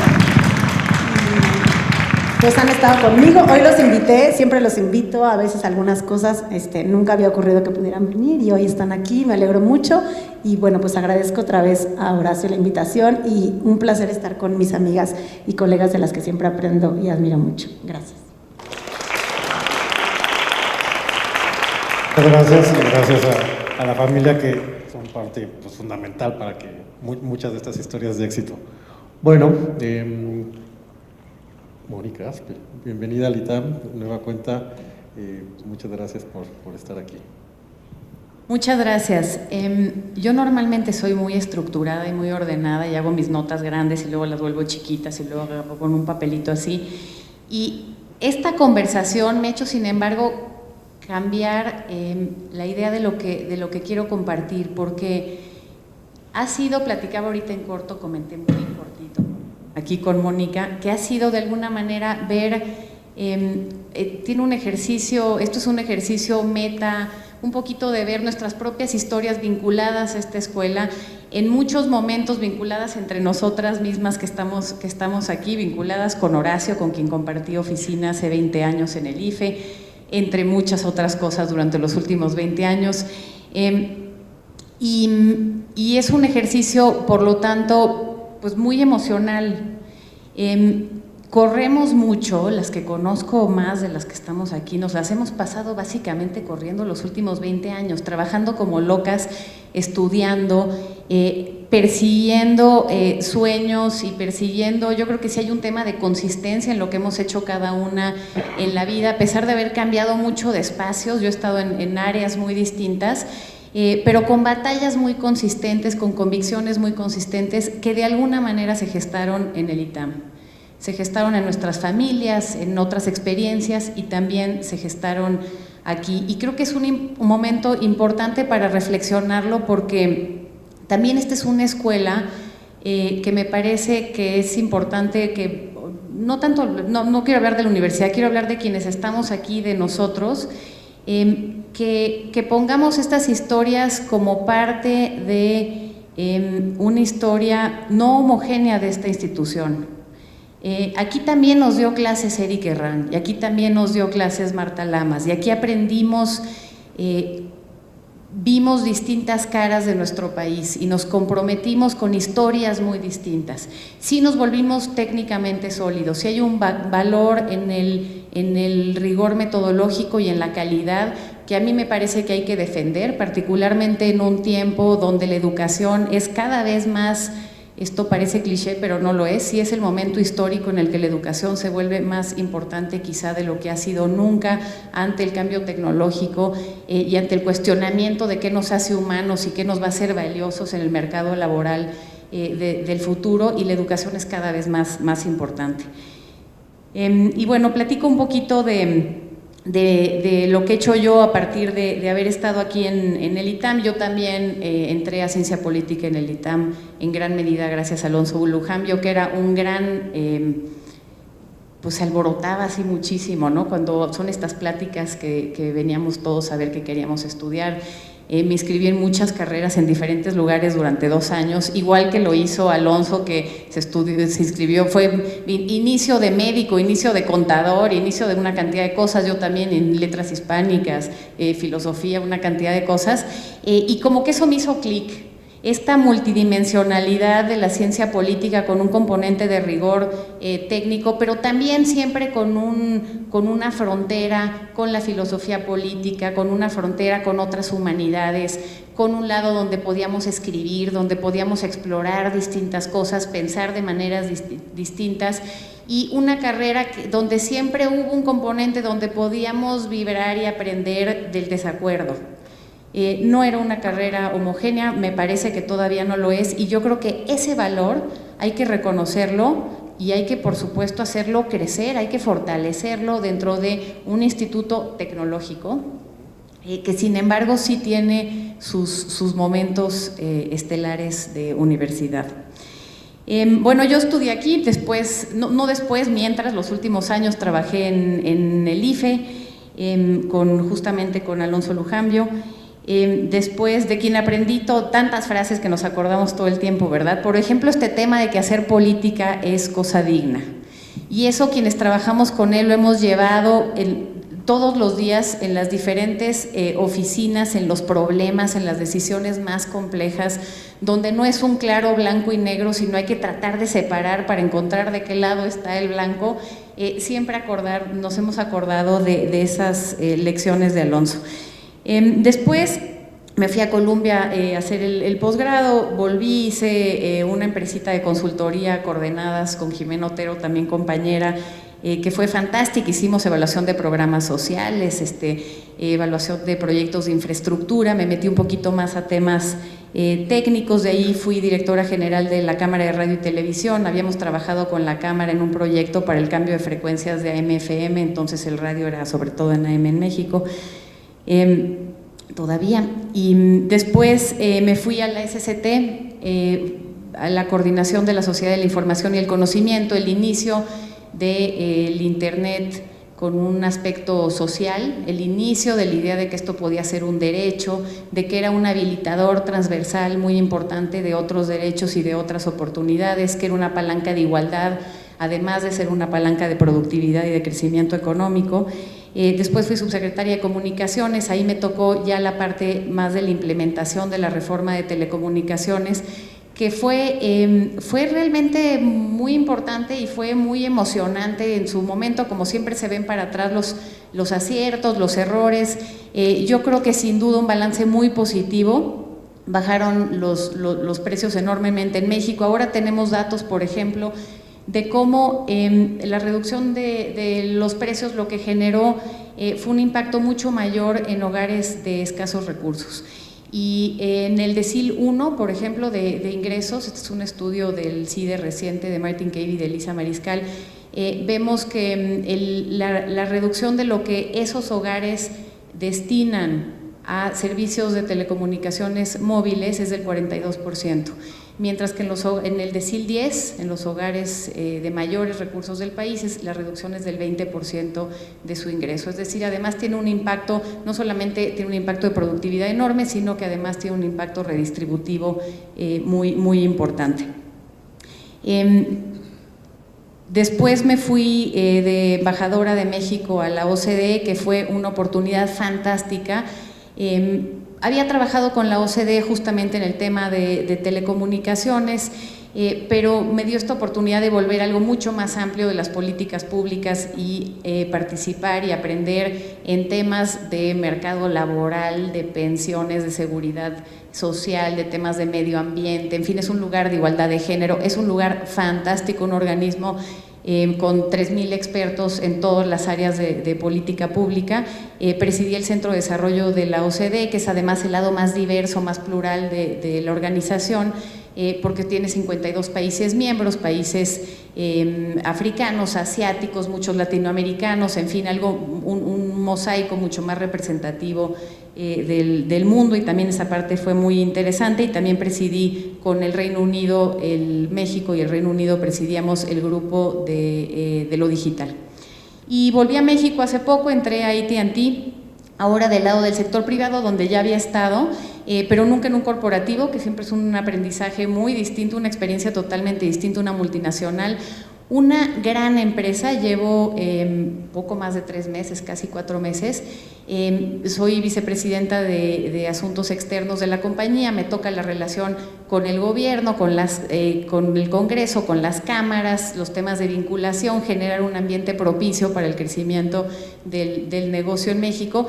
pues han estado conmigo. Hoy los invité, siempre los invito, a veces algunas cosas, nunca había ocurrido que pudieran venir, y hoy están aquí, me alegro mucho, y bueno, pues agradezco otra vez a Horacio la invitación, y un placer estar con mis amigas y colegas de las que siempre aprendo y admiro mucho. Gracias. Gracias, y gracias a la familia, que son parte pues, fundamental para que muchas de estas historias de éxito. Bueno, Mónica Aspe, bienvenida al ITAM, nueva cuenta, muchas gracias por estar aquí. Muchas gracias. Yo normalmente soy muy estructurada y muy ordenada, y hago mis notas grandes y luego las vuelvo chiquitas y luego agarro con un papelito así, y esta conversación me ha hecho, sin embargo, cambiar la idea de lo que quiero compartir, porque ha sido, platicaba ahorita en corto, comenté muy cortito aquí con Mónica, que ha sido de alguna manera ver, tiene un ejercicio, esto es un ejercicio meta, un poquito de ver nuestras propias historias vinculadas a esta escuela, en muchos momentos vinculadas entre nosotras mismas que estamos aquí, vinculadas con Horacio, con quien compartí oficina hace 20 años en el IFE, entre muchas otras cosas durante los últimos 20 años. Y es un ejercicio, por lo tanto, pues muy emocional. corremos mucho, las que conozco más de las que estamos aquí, nos las hemos pasado básicamente corriendo los últimos 20 años, trabajando como locas, estudiando, persiguiendo sueños y persiguiendo, yo creo que sí hay un tema de consistencia en lo que hemos hecho cada una en la vida, a pesar de haber cambiado mucho de espacios, yo he estado en áreas muy distintas, pero con batallas muy consistentes, con convicciones muy consistentes, que de alguna manera se gestaron en el ITAM. Se gestaron en nuestras familias, en otras experiencias y también se gestaron aquí. Y creo que es un momento importante para reflexionarlo porque también esta es una escuela que me parece que es importante que, no quiero hablar de la universidad, quiero hablar de quienes estamos aquí, de nosotros, que pongamos estas historias como parte de una historia no homogénea de esta institución. Aquí también nos dio clases Eric Herrán, y aquí también nos dio clases Marta Lamas, y aquí aprendimos, vimos distintas caras de nuestro país y nos comprometimos con historias muy distintas. Sí nos volvimos técnicamente sólidos, sí hay un valor en el rigor metodológico y en la calidad que a mí me parece que hay que defender, particularmente en un tiempo donde la educación es cada vez más. Esto parece cliché, pero no lo es. Sí es el momento histórico en el que la educación se vuelve más importante quizá de lo que ha sido nunca ante el cambio tecnológico y ante el cuestionamiento de qué nos hace humanos y qué nos va a hacer valiosos en el mercado laboral del futuro, y la educación es cada vez más importante. Y bueno, platico un poquito de lo que he hecho yo a partir de haber estado aquí en el ITAM. Yo también entré a Ciencia Política en el ITAM en gran medida gracias a Alonso Lujambio, que era un gran, pues se alborotaba así muchísimo, ¿no? Cuando son estas pláticas que veníamos todos a ver que queríamos estudiar. Me inscribí en muchas carreras en diferentes lugares durante 2 años, igual que lo hizo Alonso, que se inscribió, fue inicio de médico, inicio de contador, inicio de una cantidad de cosas, yo también en letras hispánicas, filosofía, una cantidad de cosas, y como que eso me hizo clic. Esta multidimensionalidad de la ciencia política con un componente de rigor técnico, pero también siempre con una frontera con la filosofía política, con una frontera con otras humanidades, con un lado donde podíamos escribir, donde podíamos explorar distintas cosas, pensar de maneras distintas, y una carrera donde siempre hubo un componente donde podíamos vibrar y aprender del desacuerdo. No era una carrera homogénea, me parece que todavía no lo es, y yo creo que ese valor hay que reconocerlo y hay que, por supuesto, hacerlo crecer, hay que fortalecerlo dentro de un instituto tecnológico, que sin embargo sí tiene sus momentos estelares de universidad. Bueno, yo estudié aquí, después, mientras los últimos años trabajé en el IFE, justamente con Alonso Lujambio. Después de quien aprendí tantas frases que nos acordamos todo el tiempo, ¿verdad? Por ejemplo, este tema de que hacer política es cosa digna. Y eso quienes trabajamos con él lo hemos llevado todos los días en las diferentes oficinas, en los problemas, en las decisiones más complejas, donde no es un claro blanco y negro, sino hay que tratar de separar para encontrar de qué lado está el blanco. Siempre nos hemos acordado de esas lecciones de Alonso. Después me fui a Columbia a hacer el posgrado, volví, hice una empresita de consultoría coordenadas con Jimena Otero, también compañera, que fue fantástica. Hicimos evaluación de programas sociales, evaluación de proyectos de infraestructura, me metí un poquito más a temas técnicos. De ahí fui directora general de la Cámara de Radio y Televisión. Habíamos trabajado con la Cámara en un proyecto para el cambio de frecuencias de AM/FM, entonces el radio era sobre todo en AM en México. Todavía. Y después me fui a la SCT, a la Coordinación de la Sociedad de la Información y el Conocimiento, el inicio del Internet con un aspecto social, el inicio de la idea de que esto podía ser un derecho, de que era un habilitador transversal muy importante de otros derechos y de otras oportunidades, que era una palanca de igualdad, además de ser una palanca de productividad y de crecimiento económico. Después fui subsecretaria de Comunicaciones, ahí me tocó ya la parte más de la implementación de la reforma de telecomunicaciones, que fue realmente muy importante y fue muy emocionante en su momento. Como siempre se ven para atrás los aciertos, los errores. Yo creo que sin duda un balance muy positivo. Bajaron los precios enormemente en México. Ahora tenemos datos, por ejemplo, de cómo la reducción de los precios lo que generó fue un impacto mucho mayor en hogares de escasos recursos. Y en el decil 1, por ejemplo, de ingresos, este es un estudio del CIDE reciente de Martin Cave y de Elisa Mariscal, vemos que la reducción de lo que esos hogares destinan a servicios de telecomunicaciones móviles es del 42%, mientras que en el decil 10, en los hogares de mayores recursos del país, la reducción es del 20% de su ingreso. Es decir, además tiene un impacto, no solamente tiene un impacto de productividad enorme, sino que además tiene un impacto redistributivo muy importante. Después me fui de embajadora de México a la OCDE, que fue una oportunidad fantástica. Había trabajado con la OCDE justamente en el tema de telecomunicaciones, pero me dio esta oportunidad de volver a algo mucho más amplio de las políticas públicas y participar y aprender en temas de mercado laboral, de pensiones, de seguridad social, de temas de medio ambiente. En fin, es un lugar de igualdad de género, es un lugar fantástico, un organismo con 3,000 expertos en todas las áreas de política pública. Presidí el Centro de Desarrollo de la OCDE, que es además el lado más diverso, más plural de la organización, porque tiene 52 países miembros, países africanos, asiáticos, muchos latinoamericanos, en fin, un mosaico mucho más representativo del mundo, y también esa parte fue muy interesante. Y también presidí con el Reino Unido, México y el Reino Unido presidíamos el grupo de lo digital. Y volví a México hace poco, entré a AT&T, ahora del lado del sector privado, donde ya había estado, pero nunca en un corporativo, que siempre es un aprendizaje muy distinto, una experiencia totalmente distinta, una multinacional, una gran empresa. Llevo poco más de 3 meses, casi 4 meses. Soy vicepresidenta de Asuntos Externos de la compañía. Me toca la relación con el gobierno, con el Congreso, con las cámaras, los temas de vinculación, generar un ambiente propicio para el crecimiento del negocio en México.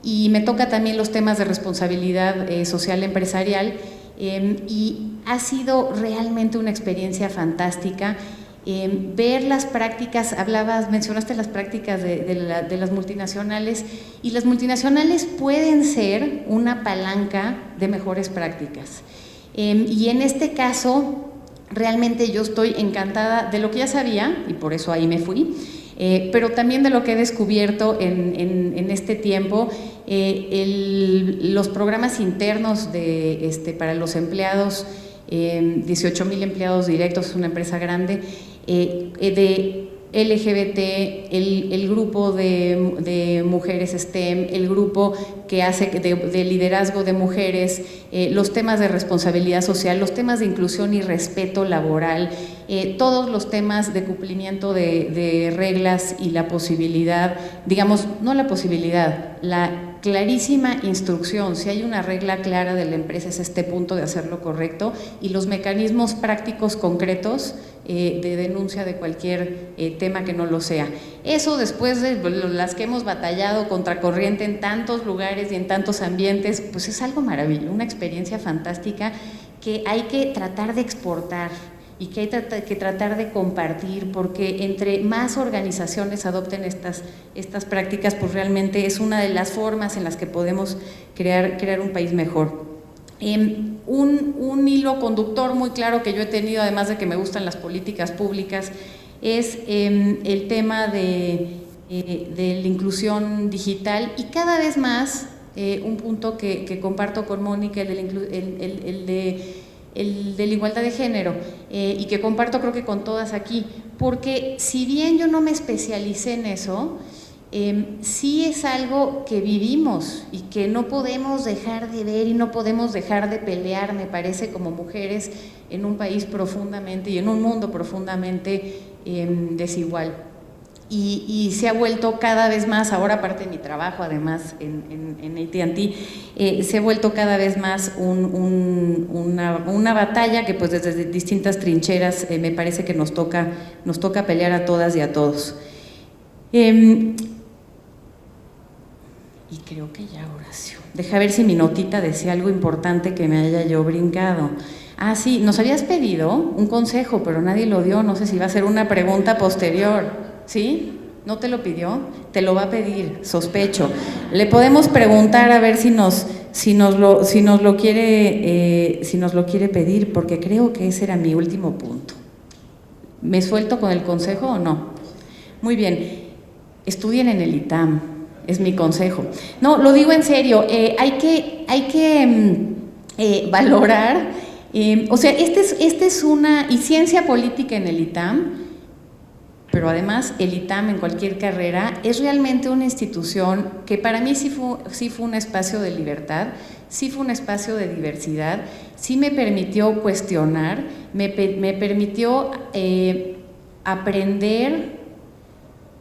Y me toca también los temas de responsabilidad social empresarial, y ha sido realmente una experiencia fantástica. Ver las prácticas, mencionaste las prácticas de las multinacionales, y las multinacionales pueden ser una palanca de mejores prácticas. Y en este caso, realmente yo estoy encantada de lo que ya sabía, y por eso ahí me fui, pero también de lo que he descubierto en este tiempo. Los programas internos para los empleados, 18,000 empleados directos, es una empresa grande, de LGBT, el grupo de mujeres STEM, el grupo que hace de liderazgo de mujeres, los temas de responsabilidad social, los temas de inclusión y respeto laboral, todos los temas de cumplimiento de reglas y la posibilidad, digamos, no la posibilidad, la clarísima instrucción. Si hay una regla clara de la empresa, es este punto de hacerlo correcto, y los mecanismos prácticos concretos de denuncia de cualquier tema que no lo sea. Eso, después de las que hemos batallado contracorriente en tantos lugares y en tantos ambientes, pues es algo maravilloso, una experiencia fantástica que hay que tratar de exportar y que hay que tratar de compartir, porque entre más organizaciones adopten estas prácticas, pues realmente es una de las formas en las que podemos crear un país mejor. Un hilo conductor muy claro que yo he tenido, además de que me gustan las políticas públicas, es el tema de la inclusión digital, y cada vez más un punto que comparto con Mónica, el de la igualdad de género, y que comparto creo que con todas aquí, porque si bien yo no me especialicé en eso, sí es algo que vivimos y que no podemos dejar de ver y no podemos dejar de pelear, me parece, como mujeres en un país profundamente y en un mundo profundamente desigual. y se ha vuelto cada vez más, ahora aparte de mi trabajo además en AT&T, se ha vuelto cada vez más una batalla que pues desde distintas trincheras me parece que nos toca pelear a todas y a todos. Y creo que ya, Horacio. Deja ver si mi notita decía algo importante que me haya yo brincado. Ah, sí, nos habías pedido un consejo, pero nadie lo dio, no sé si va a ser una pregunta posterior. ¿Sí? ¿No te lo pidió? Te lo va a pedir, sospecho. Le podemos preguntar a ver si nos lo quiere pedir, porque creo que ese era mi último punto. ¿Me suelto con el consejo o no? Muy bien, estudien en el ITAM, es mi consejo. No, lo digo en serio, hay que valorar, o sea, este es una, y ciencia política en el ITAM, pero además el ITAM en cualquier carrera es realmente una institución que para mí sí fue un espacio de libertad, sí fue un espacio de diversidad, sí me permitió cuestionar, me permitió aprender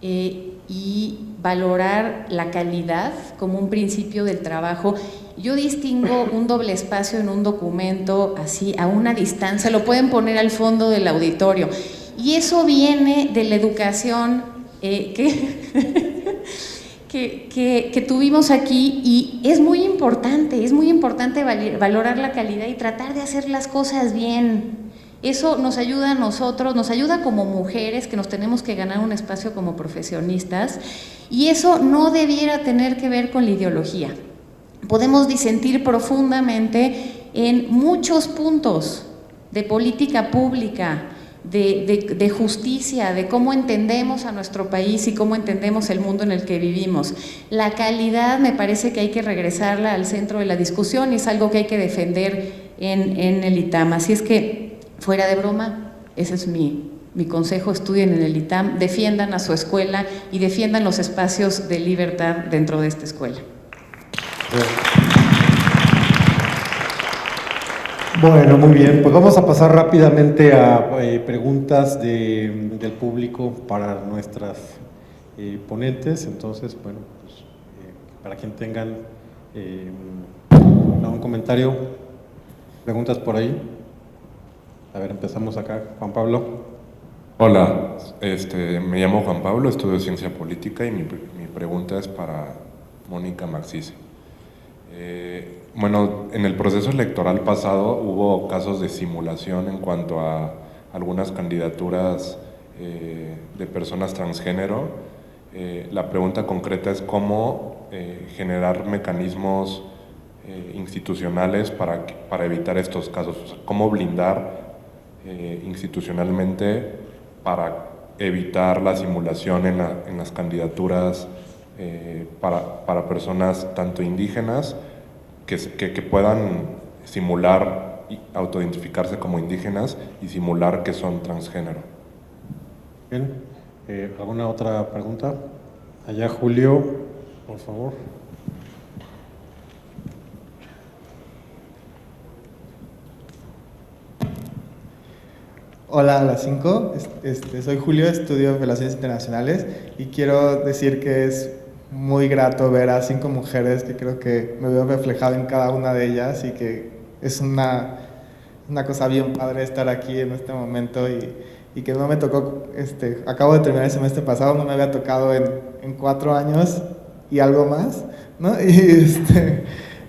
y valorar la calidad como un principio del trabajo. Yo distingo un doble espacio en un documento así a una distancia, lo pueden poner al fondo del auditorio. Y eso viene de la educación que tuvimos aquí, y es muy importante valorar la calidad y tratar de hacer las cosas bien. Eso nos ayuda a nosotros, nos ayuda como mujeres que nos tenemos que ganar un espacio como profesionistas, y eso no debiera tener que ver con la ideología. Podemos disentir profundamente en muchos puntos de política pública, de justicia, de cómo entendemos a nuestro país y cómo entendemos el mundo en el que vivimos. La calidad me parece que hay que regresarla al centro de la discusión, y es algo que hay que defender en el ITAM. Así es que, fuera de broma, ese es mi consejo: estudien en el ITAM, defiendan a su escuela y defiendan los espacios de libertad dentro de esta escuela. Bueno, muy bien, pues vamos a pasar rápidamente a preguntas del público para nuestras ponentes. Entonces, bueno, pues, para quien tengan algún comentario, preguntas por ahí. A ver, empezamos acá, Juan Pablo. Hola, me llamo Juan Pablo, estudio Ciencia Política, y mi pregunta es para Mónica Maxise. Bueno, en el proceso electoral pasado hubo casos de simulación en cuanto a algunas candidaturas de personas transgénero. La pregunta concreta es cómo generar mecanismos institucionales para evitar estos casos, o sea, cómo blindar institucionalmente para evitar la simulación en las candidaturas para personas tanto indígenas que puedan simular y autoidentificarse como indígenas y simular que son transgénero. Bien, ¿alguna otra pregunta? Allá Julio, por favor. Hola a las 5, soy Julio, estudio Relaciones Internacionales, y quiero decir que es muy grato ver a 5 mujeres que creo que me veo reflejado en cada una de ellas, y que es una cosa bien padre estar aquí en este momento, y que no me tocó, acabo de terminar el semestre pasado, no me había tocado en 4 años y algo más, ¿no?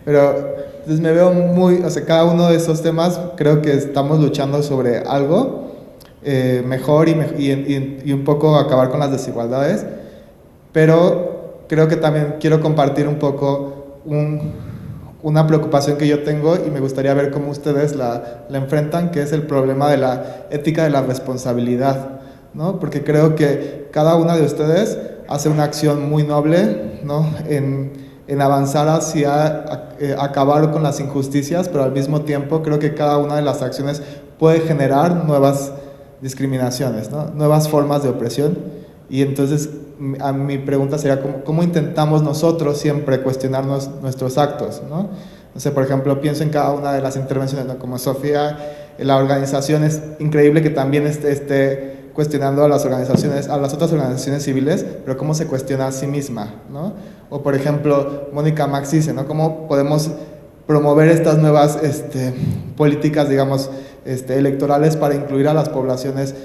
Pero entonces me veo muy, o sea, cada uno de esos temas creo que estamos luchando sobre algo mejor y un poco acabar con las desigualdades, pero creo que también quiero compartir un poco una preocupación que yo tengo, y me gustaría ver cómo ustedes la enfrentan, que es el problema de la ética de la responsabilidad, ¿no? Porque creo que cada una de ustedes hace una acción muy noble, ¿no? en avanzar hacia acabar con las injusticias, pero al mismo tiempo creo que cada una de las acciones puede generar nuevas discriminaciones, ¿no? Nuevas formas de opresión. Y entonces mi pregunta sería ¿cómo intentamos nosotros siempre cuestionarnos nuestros actos, ¿no? No sé, por ejemplo, pienso en cada una de las intervenciones, ¿no? Como Sofía, la organización, es increíble que también esté cuestionando a las organizaciones, a las otras organizaciones civiles, pero cómo se cuestiona a sí misma, ¿no? O por ejemplo, Mónica Max dice, ¿no? ¿Cómo podemos promover estas nuevas políticas, digamos, electorales para incluir a las poblaciones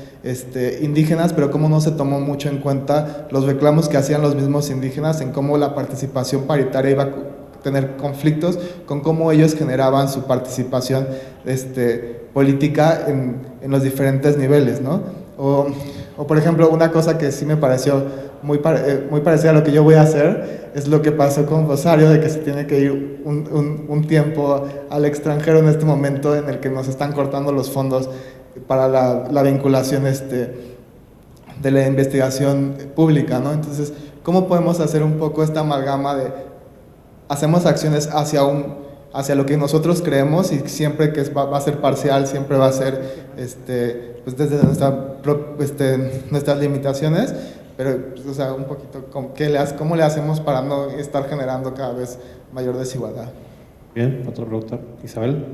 indígenas, pero cómo no se tomó mucho en cuenta los reclamos que hacían los mismos indígenas en cómo la participación paritaria iba a tener conflictos con cómo ellos generaban su participación política en los diferentes niveles, ¿no? O por ejemplo, una cosa que sí me pareció muy parecida a lo que yo voy a hacer es lo que pasó con Rosario, de que se tiene que ir un tiempo al extranjero en este momento en el que nos están cortando los fondos para la vinculación de la investigación pública, ¿no? Entonces, ¿cómo podemos hacer un poco esta amalgama de hacemos acciones hacia lo que nosotros creemos y siempre que va a ser parcial, siempre va a ser pues desde nuestras limitaciones, pero pues, o sea, un poquito cómo le hacemos para no estar generando cada vez mayor desigualdad? Bien, otra pregunta. Isabel.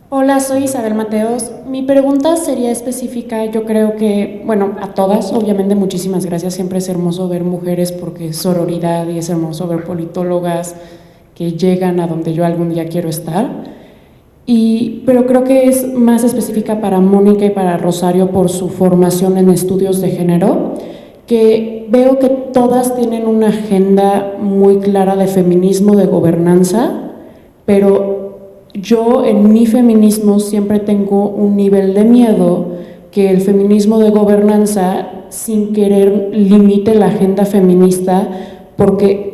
Hola, soy Isabel Mateos. Mi pregunta sería específica, yo creo que, bueno, a todas, obviamente muchísimas gracias, siempre es hermoso ver mujeres porque es sororidad y es hermoso ver politólogas que llegan a donde yo algún día quiero estar, pero creo que es más específica para Mónica y para Rosario por su formación en estudios de género, que veo que todas tienen una agenda muy clara de feminismo, de gobernanza, pero yo en mi feminismo siempre tengo un nivel de miedo que el feminismo de gobernanza sin querer limite la agenda feminista, porque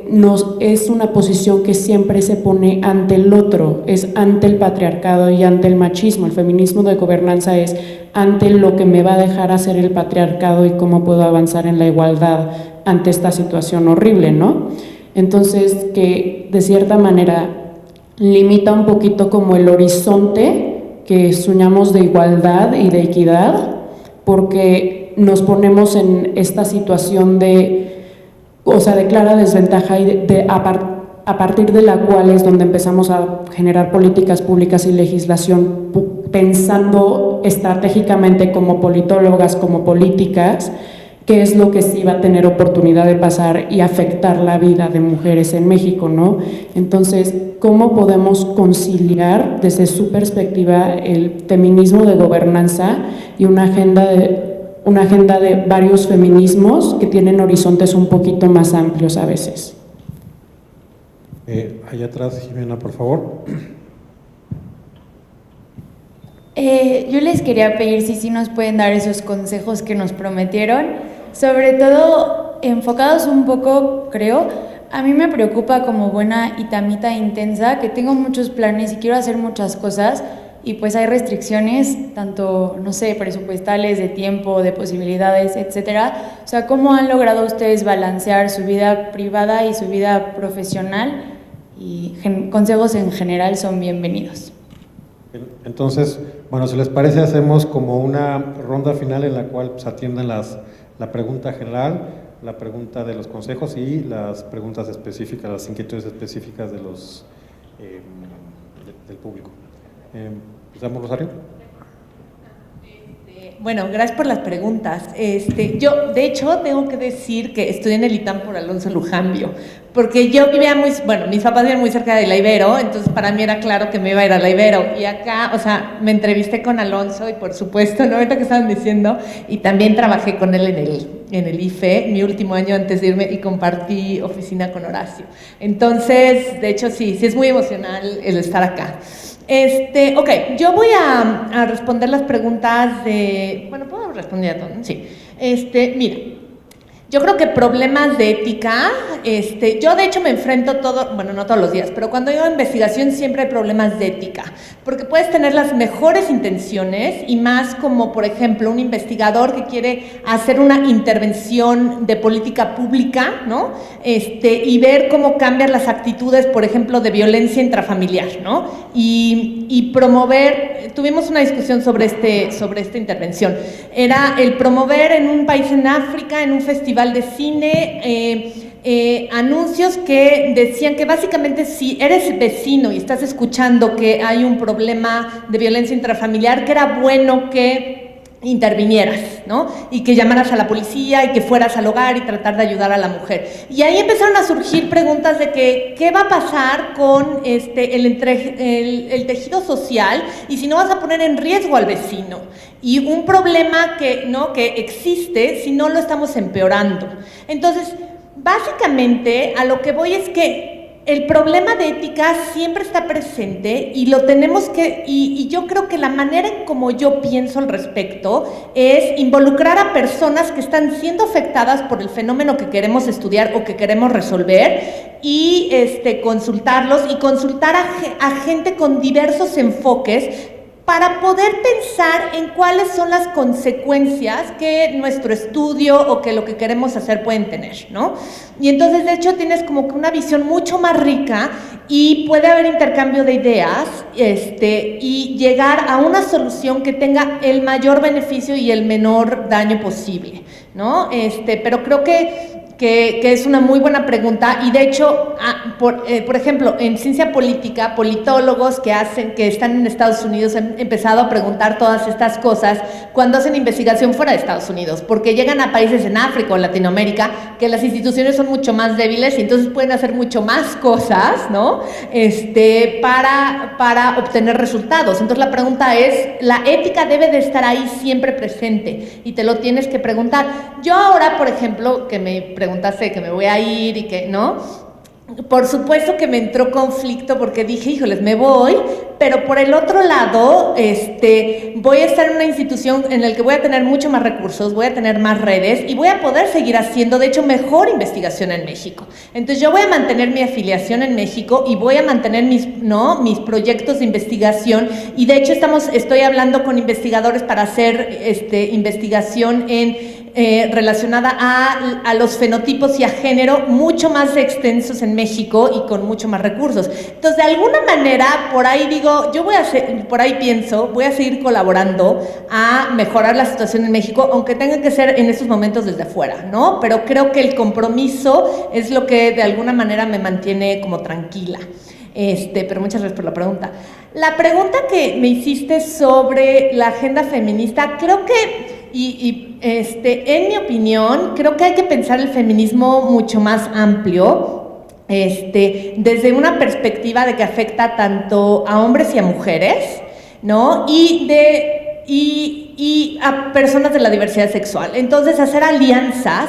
es una posición que siempre se pone ante el otro, es ante el patriarcado y ante el machismo. El feminismo de gobernanza es ante lo que me va a dejar hacer el patriarcado y cómo puedo avanzar en la igualdad ante esta situación horrible, ¿no? Entonces, que de cierta manera limita un poquito como el horizonte que soñamos de igualdad y de equidad, porque nos ponemos en esta situación de clara desventaja y a partir de la cual es donde empezamos a generar políticas públicas y legislación pensando estratégicamente como politólogas, como políticas, qué es lo que sí va a tener oportunidad de pasar y afectar la vida de mujeres en México, ¿no? Entonces, ¿cómo podemos conciliar desde su perspectiva el feminismo de gobernanza y una agenda de varios feminismos que tienen horizontes un poquito más amplios a veces? Allá atrás, Jimena, por favor. Yo les quería pedir si nos pueden dar esos consejos que nos prometieron, sobre todo enfocados un poco, creo, a mí me preocupa como buena itamita intensa, que tengo muchos planes y quiero hacer muchas cosas y pues hay restricciones, tanto, no sé, presupuestales, de tiempo, de posibilidades, etcétera. O sea, ¿cómo han logrado ustedes balancear su vida privada y su vida profesional? Y consejos en general son bienvenidos. Entonces, bueno, si les parece, hacemos como una ronda final en la cual pues, atiendan la pregunta general, la pregunta de los consejos y las preguntas específicas, las inquietudes específicas de del público. ¿Empezamos, Rosario? Bueno, gracias por las preguntas. Yo, de hecho, tengo que decir que estudié en el ITAM por Alonso Lujambio, porque yo vivía mis papás vivían muy cerca de la Ibero, entonces para mí era claro que me iba a ir a la Ibero, y acá, o sea, me entrevisté con Alonso y por supuesto, ¿no? Ahorita que estaban diciendo, y también trabajé con él en el IFE, mi último año antes de irme, y compartí oficina con Horacio. Entonces, de hecho, sí es muy emocional el estar acá. Ok, yo voy a responder las preguntas de... Bueno, ¿puedo responder a todo? Sí. Mira, yo creo que problemas de ética, yo de hecho me enfrento no todos los días, pero cuando yo hago investigación siempre hay problemas de ética, porque puedes tener las mejores intenciones y más como, por ejemplo, un investigador que quiere hacer una intervención de política pública, ¿no? Y ver cómo cambian las actitudes, por ejemplo, de violencia intrafamiliar, ¿no? Y promover, tuvimos una discusión sobre esta intervención, era el promover en un país en África, en un festival de cine, anuncios que decían que básicamente si eres vecino y estás escuchando que hay un problema de violencia intrafamiliar, que era bueno que intervinieras, ¿no? Y que llamaras a la policía y que fueras al hogar y tratar de ayudar a la mujer. Y ahí empezaron a surgir preguntas de que, ¿qué va a pasar con el tejido social y si no vas a poner en riesgo al vecino? Y un problema que existe si no lo estamos empeorando. Entonces, básicamente, a lo que voy es que el problema de ética siempre está presente y lo tenemos que, y yo creo que la manera en como yo pienso al respecto es involucrar a personas que están siendo afectadas por el fenómeno que queremos estudiar o que queremos resolver y consultarlos y consultar a gente con diversos enfoques para poder pensar en cuáles son las consecuencias que nuestro estudio o que lo que queremos hacer pueden tener, ¿no? Y entonces, de hecho, tienes como que una visión mucho más rica y puede haber intercambio de ideas y llegar a una solución que tenga el mayor beneficio y el menor daño posible, ¿no? Pero creo que es una muy buena pregunta y de hecho, por ejemplo, en ciencia política, politólogos que están en Estados Unidos han empezado a preguntar todas estas cosas cuando hacen investigación fuera de Estados Unidos, porque llegan a países en África o Latinoamérica que las instituciones son mucho más débiles y entonces pueden hacer mucho más cosas, ¿no? Para obtener resultados. Entonces la pregunta es, la ética debe de estar ahí siempre presente y te lo tienes que preguntar. Yo ahora, por ejemplo, que me preguntaste que me voy a ir y que, ¿no? Por supuesto que me entró conflicto porque dije, híjoles, me voy, pero por el otro lado, voy a estar en una institución en la que voy a tener mucho más recursos, voy a tener más redes y voy a poder seguir haciendo, de hecho, mejor investigación en México. Entonces yo voy a mantener mi afiliación en México y voy a mantener mis proyectos de investigación y de hecho estoy hablando con investigadores para hacer investigación relacionada a los fenotipos y a género mucho más extensos en México y con mucho más recursos. Entonces, de alguna manera, por ahí digo, voy a seguir colaborando a mejorar la situación en México, aunque tenga que ser en estos momentos desde fuera, ¿no? Pero creo que el compromiso es lo que de alguna manera me mantiene como tranquila. Pero muchas gracias por la pregunta. La pregunta que me hiciste sobre la agenda feminista, creo que en mi opinión, creo que hay que pensar el feminismo mucho más amplio, desde una perspectiva de que afecta tanto a hombres y a mujeres, ¿no? Y a personas de la diversidad sexual. Entonces, hacer alianzas,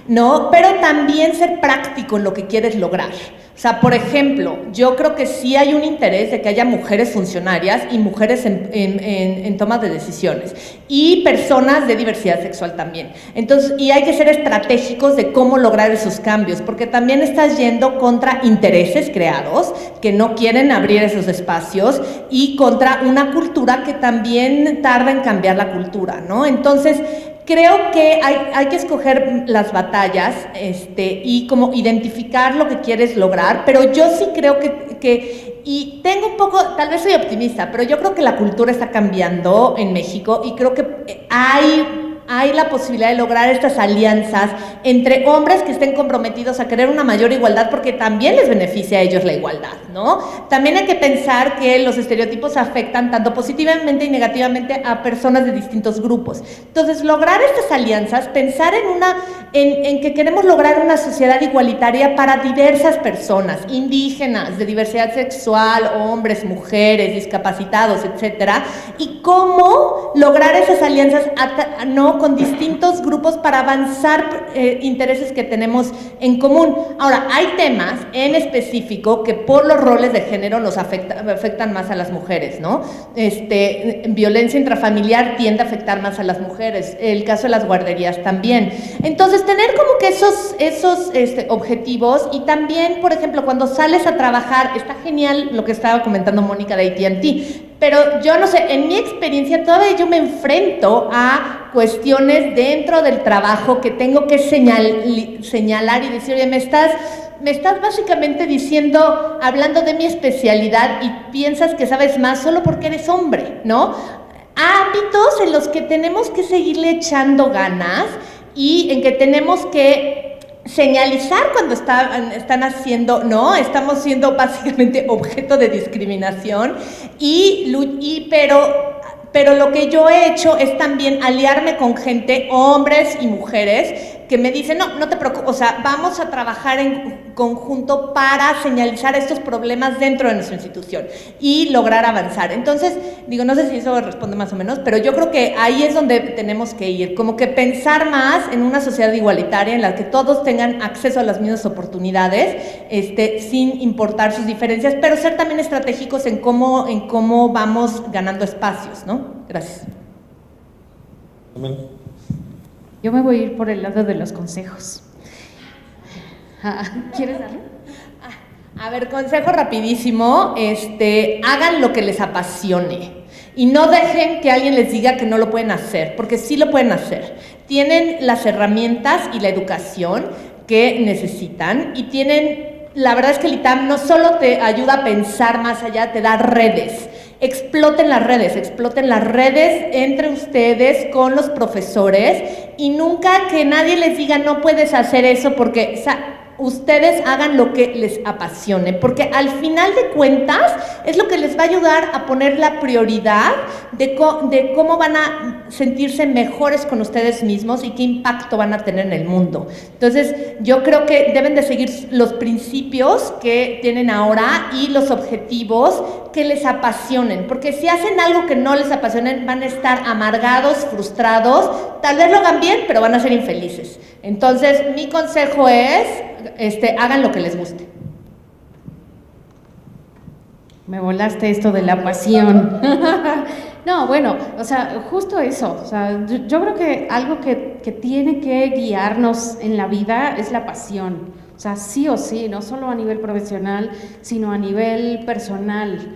¿no? Pero también ser práctico en lo que quieres lograr. O sea, por ejemplo, yo creo que sí hay un interés de que haya mujeres funcionarias y mujeres en tomas de decisiones y personas de diversidad sexual también. Entonces, y hay que ser estratégicos de cómo lograr esos cambios, porque también estás yendo contra intereses creados que no quieren abrir esos espacios y contra una cultura que también tarda en cambiar la cultura, ¿no? Entonces, creo que hay que escoger las batallas y como identificar lo que quieres lograr, pero yo sí creo que y tengo un poco, tal vez soy optimista, pero yo creo que la cultura está cambiando en México y creo que hay la posibilidad de lograr estas alianzas entre hombres que estén comprometidos a querer una mayor igualdad porque también les beneficia a ellos la igualdad, ¿no? También hay que pensar que los estereotipos afectan tanto positivamente y negativamente a personas de distintos grupos. Entonces, lograr estas alianzas, pensar en que queremos lograr una sociedad igualitaria para diversas personas, indígenas, de diversidad sexual, hombres, mujeres, discapacitados, etcétera, y cómo lograr esas alianzas, ¿no?, con distintos grupos para avanzar intereses que tenemos en común. Ahora, hay temas en específico que por los roles de género nos afectan más a las mujeres, ¿no? Violencia intrafamiliar tiende a afectar más a las mujeres, el caso de las guarderías también. Entonces, tener como que esos objetivos y también, por ejemplo, cuando sales a trabajar, está genial lo que estaba comentando Mónica de AT&T, pero yo no sé, en mi experiencia todavía yo me enfrento a cuestiones dentro del trabajo que tengo que señalar y decir, oye, me estás básicamente diciendo, hablando de mi especialidad y piensas que sabes más solo porque eres hombre, ¿no? Ámbitos en los que tenemos que seguirle echando ganas y en que tenemos que señalizar cuando están haciendo, ¿no? Estamos siendo básicamente objeto de discriminación pero pero lo que yo he hecho es también aliarme con gente, hombres y mujeres, que me dicen, no te preocupes, o sea, vamos a trabajar en conjunto para señalizar estos problemas dentro de nuestra institución y lograr avanzar. Entonces, digo, no sé si eso responde más o menos, pero yo creo que ahí es donde tenemos que ir, como que pensar más en una sociedad igualitaria en la que todos tengan acceso a las mismas oportunidades, sin importar sus diferencias, pero ser también estratégicos en cómo vamos ganando espacios, ¿no? Gracias. Yo me voy a ir por el lado de los consejos. ¿Quieres darle? A ver, consejo rapidísimo, hagan lo que les apasione y no dejen que alguien les diga que no lo pueden hacer, porque sí lo pueden hacer. Tienen las herramientas y la educación que necesitan y la verdad es que el ITAM no solo te ayuda a pensar más allá, te da redes. Exploten las redes entre ustedes, con los profesores, y nunca que nadie les diga no puedes hacer eso, porque ustedes hagan lo que les apasione, porque al final de cuentas es lo que les va a ayudar a poner la prioridad de cómo van a sentirse mejores con ustedes mismos y qué impacto van a tener en el mundo. Entonces, yo creo que deben de seguir los principios que tienen ahora y los objetivos que les apasionen, porque si hacen algo que no les apasionen, van a estar amargados, frustrados, tal vez lo hagan bien, pero van a ser infelices. Entonces, mi consejo es, hagan lo que les guste. Me volaste esto de la pasión. No, bueno, o sea, justo eso. O sea, yo creo que algo que tiene que guiarnos en la vida es la pasión. O sea, sí o sí, no solo a nivel profesional, sino a nivel personal.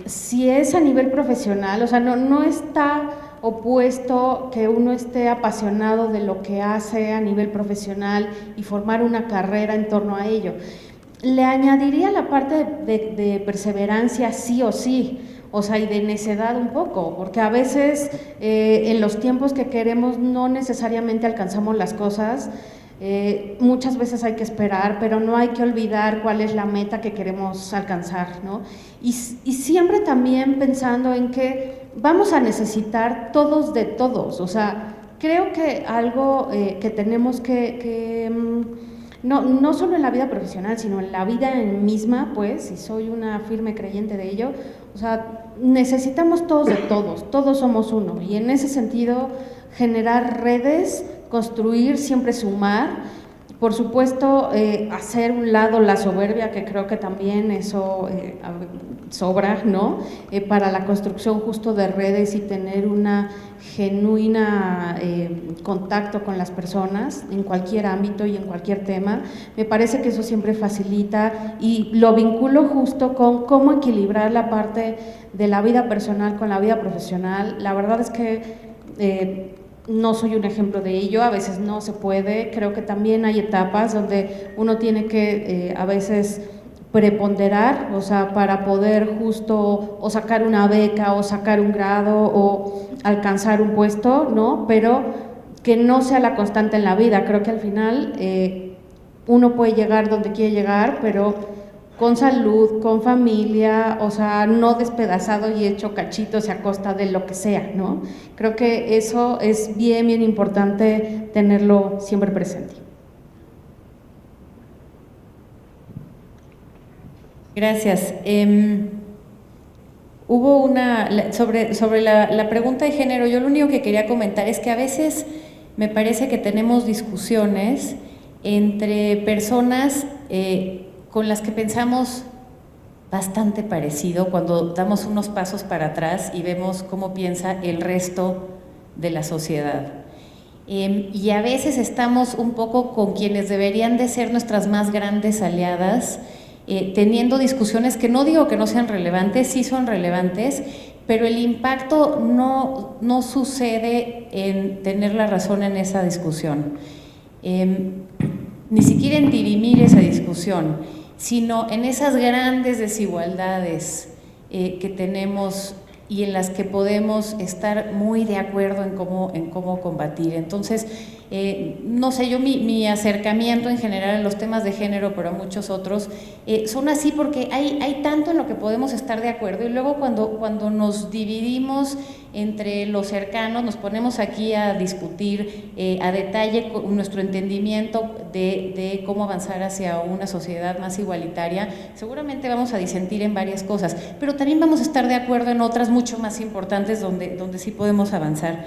Si es a nivel profesional, o sea, no está opuesto que uno esté apasionado de lo que hace a nivel profesional y formar una carrera en torno a ello. Le añadiría la parte de perseverancia sí o sí, o sea, y de necedad un poco, porque a veces en los tiempos que queremos no necesariamente alcanzamos las cosas. Muchas veces hay que esperar, pero no hay que olvidar cuál es la meta que queremos alcanzar, ¿no? Y siempre también pensando en que vamos a necesitar todos de todos. O sea, creo que algo que tenemos que no solo en la vida profesional, sino en la vida en misma, pues, y soy una firme creyente de ello, o sea, necesitamos todos de todos somos uno, y en ese sentido generar redes, construir, siempre sumar, por supuesto hacer un lado la soberbia, que creo que también eso sobra, ¿no? Para la construcción justo de redes y tener una genuina contacto con las personas en cualquier ámbito y en cualquier tema. Me parece que eso siempre facilita, y lo vinculo justo con cómo equilibrar la parte de la vida personal con la vida profesional. La verdad es que no soy un ejemplo de ello, a veces no se puede. Creo que también hay etapas donde uno tiene que a veces preponderar, o sea, para poder justo o sacar una beca o sacar un grado o alcanzar un puesto, ¿no? Pero que no sea la constante en la vida. Creo que al final uno puede llegar donde quiere llegar, pero con salud, con familia, o sea, no despedazado y hecho cachitos y a costa de lo que sea, ¿no? Creo que eso es bien importante tenerlo siempre presente. Gracias. Hubo sobre la pregunta de género, yo lo único que quería comentar es que a veces me parece que tenemos discusiones entre personas con las que pensamos bastante parecido cuando damos unos pasos para atrás y vemos cómo piensa el resto de la sociedad. Y a veces estamos un poco con quienes deberían de ser nuestras más grandes aliadas, teniendo discusiones que no digo que no sean relevantes, sí son relevantes, pero el impacto no sucede en tener la razón en esa discusión, ni siquiera en dirimir esa discusión, sino en esas grandes desigualdades que tenemos y en las que podemos estar muy de acuerdo en cómo combatir. Entonces, no sé, yo mi acercamiento en general a los temas de género, pero a muchos otros, son así porque hay tanto en lo que podemos estar de acuerdo, y luego cuando nos dividimos entre los cercanos, nos ponemos aquí a discutir a detalle nuestro entendimiento de cómo avanzar hacia una sociedad más igualitaria, seguramente vamos a disentir en varias cosas, pero también vamos a estar de acuerdo en otras mucho más importantes donde sí podemos avanzar.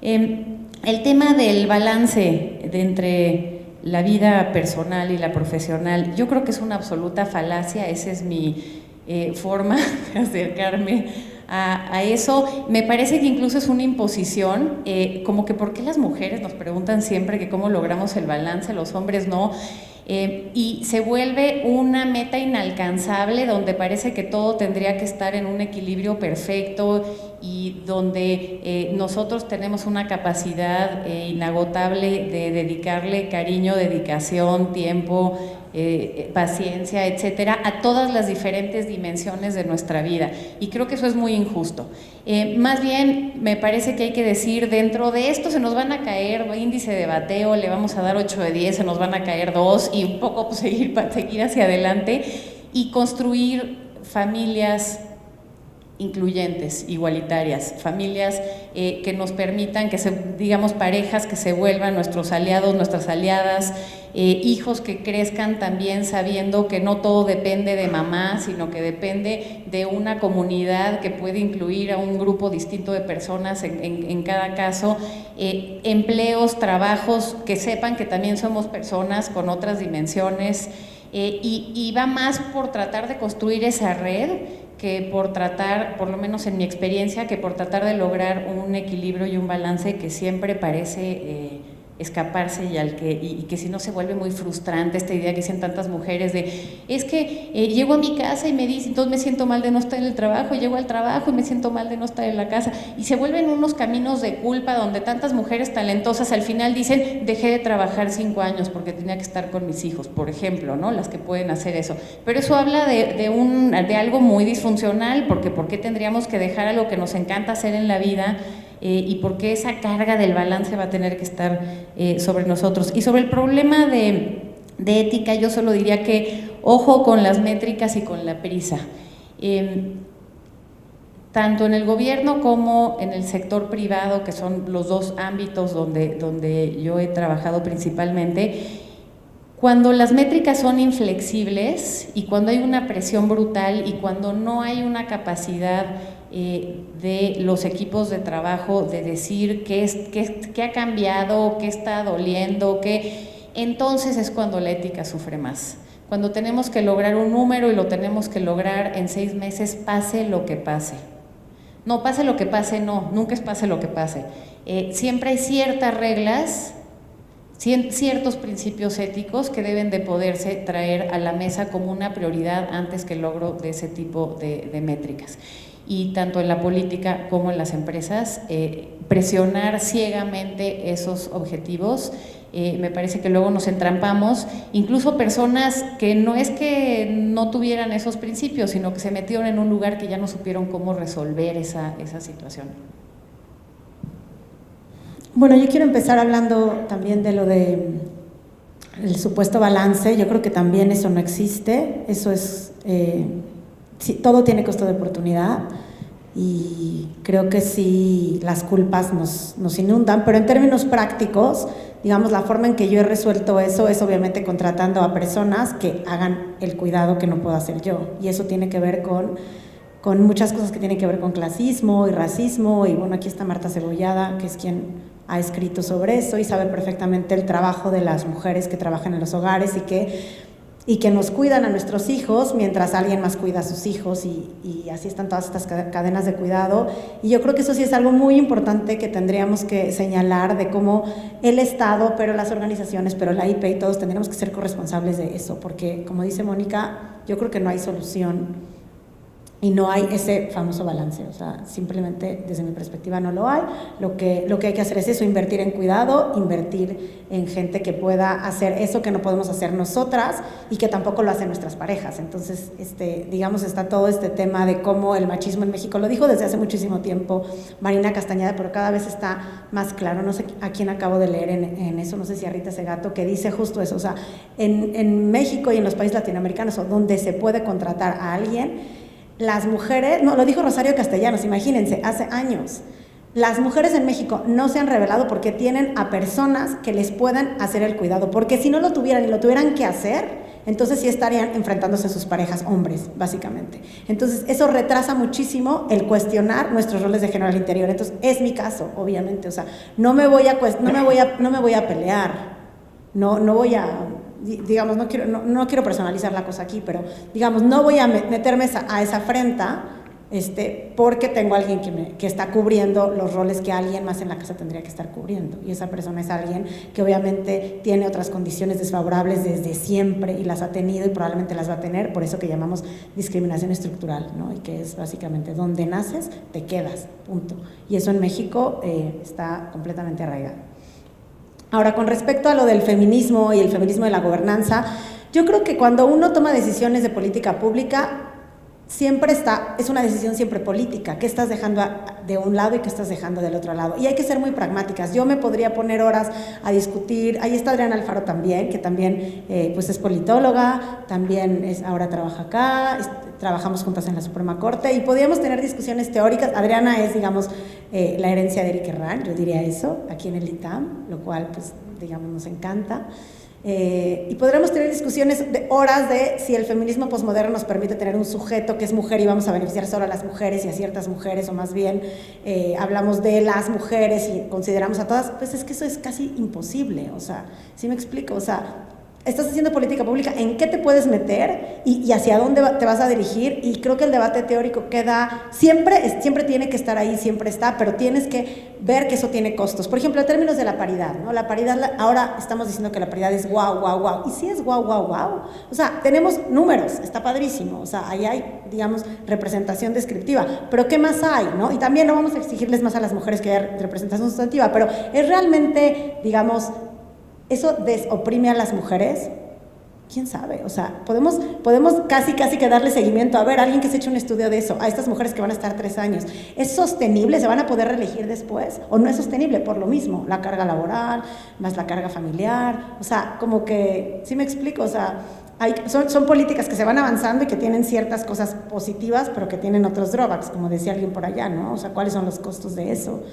El tema del balance entre la vida personal y la profesional, yo creo que es una absoluta falacia, esa es mi forma de acercarme a eso. Me parece que incluso es una imposición, como que ¿por qué las mujeres nos preguntan siempre que cómo logramos el balance, los hombres no? Y se vuelve una meta inalcanzable donde parece que todo tendría que estar en un equilibrio perfecto y donde nosotros tenemos una capacidad inagotable de dedicarle cariño, dedicación, tiempo, paciencia, etcétera, a todas las diferentes dimensiones de nuestra vida, y creo que eso es muy injusto. Más bien me parece que hay que decir, dentro de esto se nos van a caer índice de bateo, le vamos a dar 8 de 10, se nos van a caer 2, y un poco pues, seguir hacia adelante y construir familias incluyentes, igualitarias, familias que nos permitan, digamos, parejas que se vuelvan nuestros aliados, nuestras aliadas, hijos que crezcan también sabiendo que no todo depende de mamá, sino que depende de una comunidad que puede incluir a un grupo distinto de personas en cada caso, empleos, trabajos que sepan que también somos personas con otras dimensiones, y va más por tratar de construir esa red que por tratar, por lo menos en mi experiencia, que por tratar de lograr un equilibrio y un balance que siempre parece escaparse y que si no se vuelve muy frustrante esta idea que dicen tantas mujeres de es que llego a mi casa y me dicen, entonces me siento mal de no estar en el trabajo, llego al trabajo y me siento mal de no estar en la casa, y se vuelven unos caminos de culpa donde tantas mujeres talentosas al final dicen dejé de trabajar 5 años porque tenía que estar con mis hijos, por ejemplo, ¿no? Las que pueden hacer eso, pero eso habla de algo muy disfuncional, porque ¿por qué tendríamos que dejar a lo que nos encanta hacer en la vida? Y por qué esa carga del balance va a tener que estar sobre nosotros. Y sobre el problema de ética, yo solo diría que ojo con las métricas y con la prisa. Tanto en el gobierno como en el sector privado, que son los dos ámbitos donde yo he trabajado principalmente, cuando las métricas son inflexibles y cuando hay una presión brutal y cuando no hay una capacidad de los equipos de trabajo de decir qué ha cambiado, qué está doliendo, entonces es cuando la ética sufre más. Cuando tenemos que lograr un número y lo tenemos que lograr en 6 meses, pase lo que pase. No, pase lo que pase, no, nunca es pase lo que pase. Siempre hay ciertas reglas, ciertos principios éticos que deben de poderse traer a la mesa como una prioridad antes que el logro de ese tipo de métricas. Y tanto en la política como en las empresas, presionar ciegamente esos objetivos, me parece que luego nos entrampamos, incluso personas que no es que no tuvieran esos principios, sino que se metieron en un lugar que ya no supieron cómo resolver esa situación. Bueno, yo quiero empezar hablando también de lo de el supuesto balance. Yo creo que también eso no existe, eso es, sí, todo tiene costo de oportunidad y creo que sí las culpas nos inundan, pero en términos prácticos, digamos, la forma en que yo he resuelto eso es obviamente contratando a personas que hagan el cuidado que no puedo hacer yo, y eso tiene que ver con muchas cosas que tienen que ver con clasismo y racismo, y bueno, aquí está Marta Cebollada, que es quien ha escrito sobre eso y sabe perfectamente el trabajo de las mujeres que trabajan en los hogares y que nos cuidan a nuestros hijos mientras alguien más cuida a sus hijos, y así están todas estas cadenas de cuidado. Y yo creo que eso sí es algo muy importante que tendríamos que señalar, de cómo el Estado, pero las organizaciones, pero la IP y todos tendríamos que ser corresponsables de eso, porque como dice Mónica, yo creo que no hay solución y no hay ese famoso balance, o sea, simplemente desde mi perspectiva no lo hay. Lo que hay que hacer es eso, invertir en cuidado, invertir en gente que pueda hacer eso que no podemos hacer nosotras y que tampoco lo hacen nuestras parejas. Entonces, digamos, está todo este tema de cómo el machismo en México, lo dijo desde hace muchísimo tiempo Marina Castañeda, pero cada vez está más claro. No sé a quién acabo de leer en eso, no sé si a Rita Segato, que dice justo eso, o sea, en México y en los países latinoamericanos, donde se puede contratar a alguien, las mujeres, no, lo dijo Rosario Castellanos, imagínense, hace años, las mujeres en México no se han revelado porque tienen a personas que les puedan hacer el cuidado, porque si no lo tuvieran y lo tuvieran que hacer, entonces sí estarían enfrentándose a sus parejas hombres, básicamente. Entonces eso retrasa muchísimo el cuestionar nuestros roles de género al interior. Entonces es mi caso, obviamente, o sea, no me voy a pelear, no voy a, digamos, no quiero personalizar la cosa aquí, pero digamos, no voy a meterme a esa afrenta, porque tengo a alguien que está cubriendo los roles que alguien más en la casa tendría que estar cubriendo, y esa persona es alguien que obviamente tiene otras condiciones desfavorables desde siempre y las ha tenido y probablemente las va a tener, por eso que llamamos discriminación estructural, ¿no? Y que es básicamente donde naces, te quedas, punto. Y eso en México está completamente arraigado. Ahora, con respecto a lo del feminismo y el feminismo de la gobernanza, yo creo que cuando uno toma decisiones de política pública, es una decisión siempre política, qué estás dejando de un lado y qué estás dejando del otro lado, y hay que ser muy pragmáticas. Yo me podría poner horas a discutir, ahí está Adriana Alfaro también, que también pues es politóloga, también ahora trabaja acá, trabajamos juntas en la Suprema Corte, y podríamos tener discusiones teóricas. Adriana es, digamos, la herencia de Eric Herrán, yo diría eso, aquí en el ITAM, lo cual, pues, digamos, nos encanta. Y podremos tener discusiones de horas de si el feminismo posmoderno nos permite tener un sujeto que es mujer y vamos a beneficiar solo a las mujeres y a ciertas mujeres, o más bien hablamos de las mujeres y consideramos a todas. Pues es que eso es casi imposible, o sea, ¿sí me explico? O sea, estás haciendo política pública, ¿en qué te puedes meter y hacia dónde te vas a dirigir? Y creo que el debate teórico siempre tiene que estar ahí, siempre está, pero tienes que ver que eso tiene costos. Por ejemplo, en términos de la paridad, ¿no? La paridad, ahora estamos diciendo que la paridad es guau, guau, guau, y sí es guau, guau, guau. O sea, tenemos números, está padrísimo, o sea, ahí hay, digamos, representación descriptiva, pero ¿qué más hay, no? Y también no vamos a exigirles más a las mujeres que haya representación sustantiva, pero es realmente, digamos, ¿eso desoprime a las mujeres? ¿Quién sabe? O sea, podemos casi que darle seguimiento. A ver, alguien que se eche un estudio de eso, a estas mujeres que van a estar 3 años. ¿Es sostenible? ¿Se van a poder reelegir después? ¿O no es sostenible? Por lo mismo, la carga laboral, más la carga familiar. O sea, como que, ¿sí me explico? O sea, son políticas que se van avanzando y que tienen ciertas cosas positivas, pero que tienen otros drawbacks, como decía alguien por allá, ¿no? O sea, ¿cuáles son los costos de eso?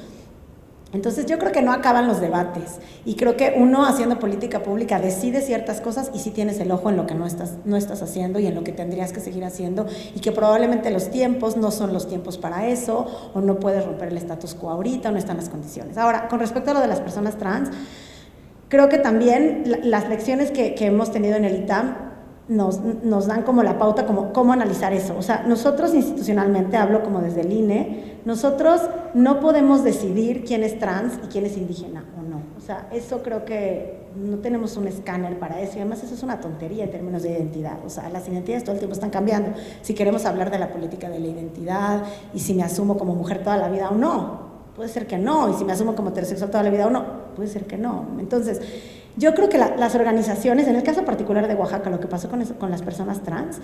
Entonces yo creo que no acaban los debates, y creo que uno haciendo política pública decide ciertas cosas y sí tienes el ojo en lo que no estás haciendo y en lo que tendrías que seguir haciendo, y que probablemente los tiempos no son los tiempos para eso, o no puedes romper el status quo ahorita, o no están las condiciones. Ahora, con respecto a lo de las personas trans, creo que también las lecciones que hemos tenido en el ITAM nos dan como la pauta, como cómo analizar eso. O sea, nosotros institucionalmente, hablo como desde el INE, nosotros no podemos decidir quién es trans y quién es indígena o no. O sea, eso creo que no tenemos un escáner para eso, y además eso es una tontería en términos de identidad. O sea, las identidades todo el tiempo están cambiando. Si queremos hablar de la política de la identidad y si me asumo como mujer toda la vida o no, puede ser que no, y si me asumo como heterosexual toda la vida o no, puede ser que no. Entonces, yo creo que las organizaciones, en el caso particular de Oaxaca, lo que pasó con las personas trans,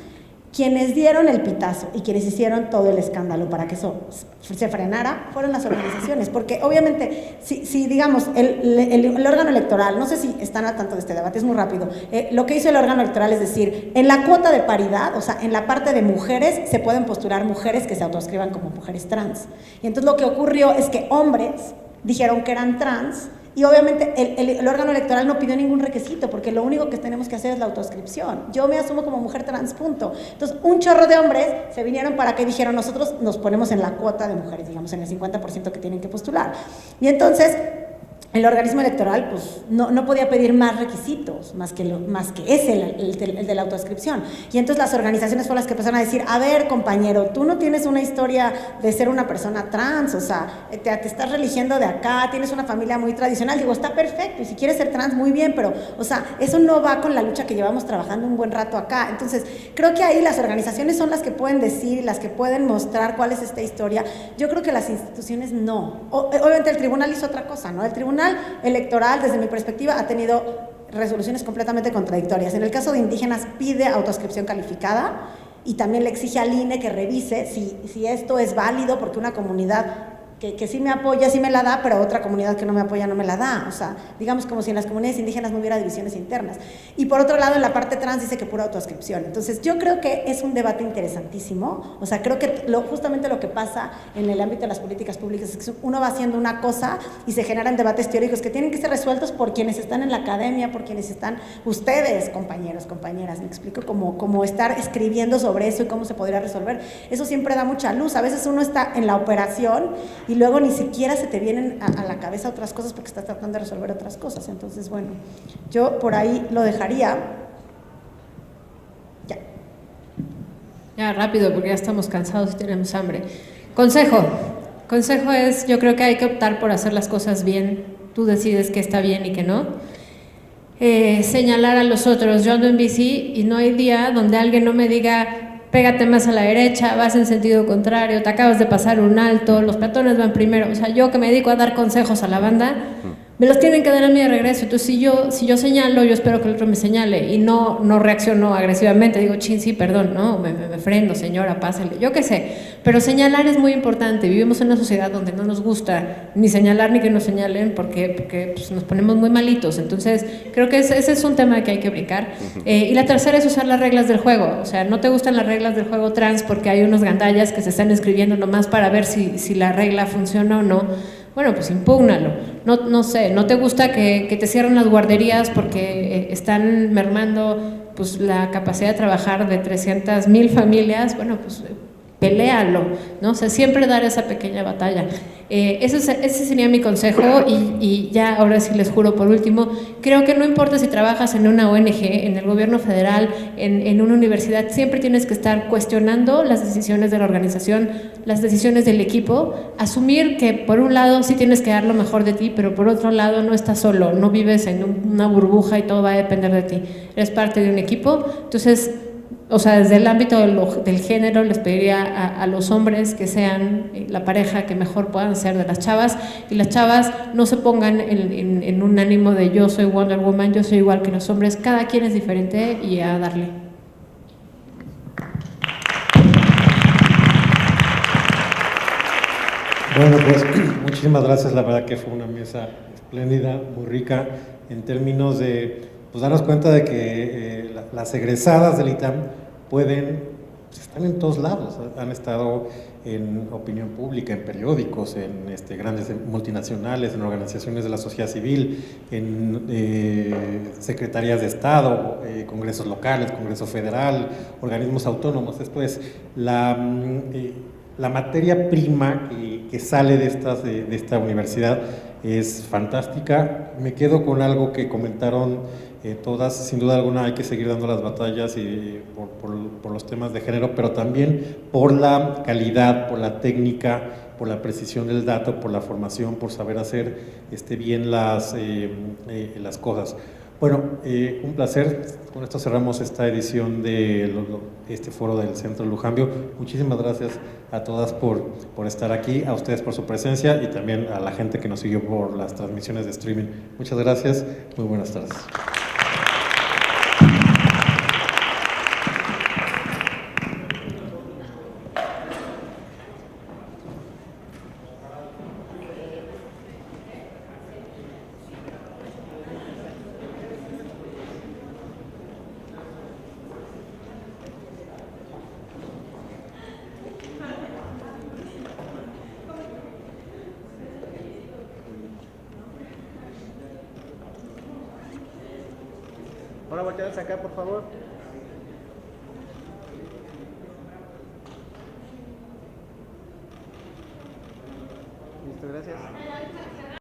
quienes dieron el pitazo y quienes hicieron todo el escándalo para que eso se frenara, fueron las organizaciones, porque obviamente, si digamos, el órgano electoral, no sé si están al tanto de este debate, es muy rápido, lo que hizo el órgano electoral es decir, en la cuota de paridad, o sea, en la parte de mujeres, se pueden postular mujeres que se autoescriban como mujeres trans, y entonces lo que ocurrió es que hombres dijeron que eran trans, y obviamente el órgano electoral no pidió ningún requisito, porque lo único que tenemos que hacer es la autoscripción. Yo me asumo como mujer trans, punto. Entonces, un chorro de hombres se vinieron para que dijeron, nosotros nos ponemos en la cuota de mujeres, digamos, en el 50% que tienen que postular. Y entonces, el organismo electoral pues no podía pedir más requisitos, más que ese, el de la autoadscripción. Y entonces las organizaciones fueron las que empezaron a decir, a ver, compañero, tú no tienes una historia de ser una persona trans, o sea, te estás religiendo de acá, tienes una familia muy tradicional. Digo, está perfecto, y si quieres ser trans, muy bien, pero, o sea, eso no va con la lucha que llevamos trabajando un buen rato acá. Entonces, creo que ahí las organizaciones son las que pueden decir, las que pueden mostrar cuál es esta historia. Yo creo que las instituciones no. Obviamente el tribunal hizo otra cosa, ¿no? El tribunal electoral, desde mi perspectiva, ha tenido resoluciones completamente contradictorias. En el caso de indígenas pide autoadscripción calificada y también le exige al INE que revise si esto es válido, porque una comunidad que sí me apoya, sí me la da, pero otra comunidad que no me apoya no me la da. O sea, digamos como si en las comunidades indígenas no hubiera divisiones internas. Y por otro lado, en la parte trans dice que pura autoadscripción. Entonces, yo creo que es un debate interesantísimo. O sea, creo que justamente lo que pasa en el ámbito de las políticas públicas es que uno va haciendo una cosa y se generan debates teóricos que tienen que ser resueltos por quienes están en la academia, por quienes están ustedes, compañeros, compañeras. Me explico, como estar escribiendo sobre eso y cómo se podría resolver. Eso siempre da mucha luz. A veces uno está en la operación y luego ni siquiera se te vienen a la cabeza otras cosas porque estás tratando de resolver otras cosas. Entonces, bueno, yo por ahí lo dejaría. Ya, rápido, porque ya estamos cansados y tenemos hambre. Consejo es, yo creo que hay que optar por hacer las cosas bien. Tú decides qué está bien y qué no. Señalar a los otros. Yo ando en bici y no hay día donde alguien no me diga, pégate más a la derecha, vas en sentido contrario, te acabas de pasar un alto, los peatones van primero. O sea, yo que me dedico a dar consejos a la banda, me los tienen que dar a mí de regreso. Entonces, si yo señalo, yo espero que el otro me señale y no reacciono agresivamente. Digo, chin, sí, perdón, no, me freno, señora, pásale, yo qué sé. Pero señalar es muy importante. Vivimos en una sociedad donde no nos gusta ni señalar ni que nos señalen porque pues, nos ponemos muy malitos. Entonces, creo que ese es un tema que hay que brincar. Y la tercera es usar las reglas del juego. O sea, no te gustan las reglas del juego trans porque hay unos gandallas que se están escribiendo nomás para ver si la regla funciona o no. Bueno, pues impúgnalo. No sé, no te gusta que te cierren las guarderías porque están mermando pues, la capacidad de trabajar de 300,000 familias. Bueno, pues peléalo, ¿no? O sea, siempre dar esa pequeña batalla. Ese sería mi consejo y ya ahora sí les juro por último, creo que no importa si trabajas en una ONG, en el gobierno federal, en una universidad, siempre tienes que estar cuestionando las decisiones de la organización, las decisiones del equipo, asumir que por un lado sí tienes que dar lo mejor de ti, pero por otro lado no estás solo, no vives en una burbuja y todo va a depender de ti, eres parte de un equipo. Entonces, o sea, desde el ámbito del género les pediría a los hombres que sean la pareja que mejor puedan ser de las chavas, y las chavas no se pongan en un ánimo de yo soy Wonder Woman, yo soy igual que los hombres, cada quien es diferente y a darle. Bueno, pues muchísimas gracias, la verdad que fue una mesa espléndida, muy rica en términos de pues, darnos cuenta de que las egresadas del ITAM están en todos lados, han estado en opinión pública, en periódicos, en grandes multinacionales, en organizaciones de la sociedad civil, en secretarías de Estado, congresos locales, Congreso Federal, organismos autónomos. Después, la materia prima que sale de esta universidad es fantástica. Me quedo con algo que comentaron todas. Sin duda alguna hay que seguir dando las batallas por los temas de género, pero también por la calidad, por la técnica, por la precisión del dato, por la formación, por saber hacer bien las cosas. Bueno, un placer. Con esto cerramos esta edición de este foro del Centro Lujambio. Muchísimas gracias a todas por estar aquí, a ustedes por su presencia y también a la gente que nos siguió por las transmisiones de streaming. Muchas gracias. Muy buenas tardes. Ahora volteados acá, por favor. Listo, gracias.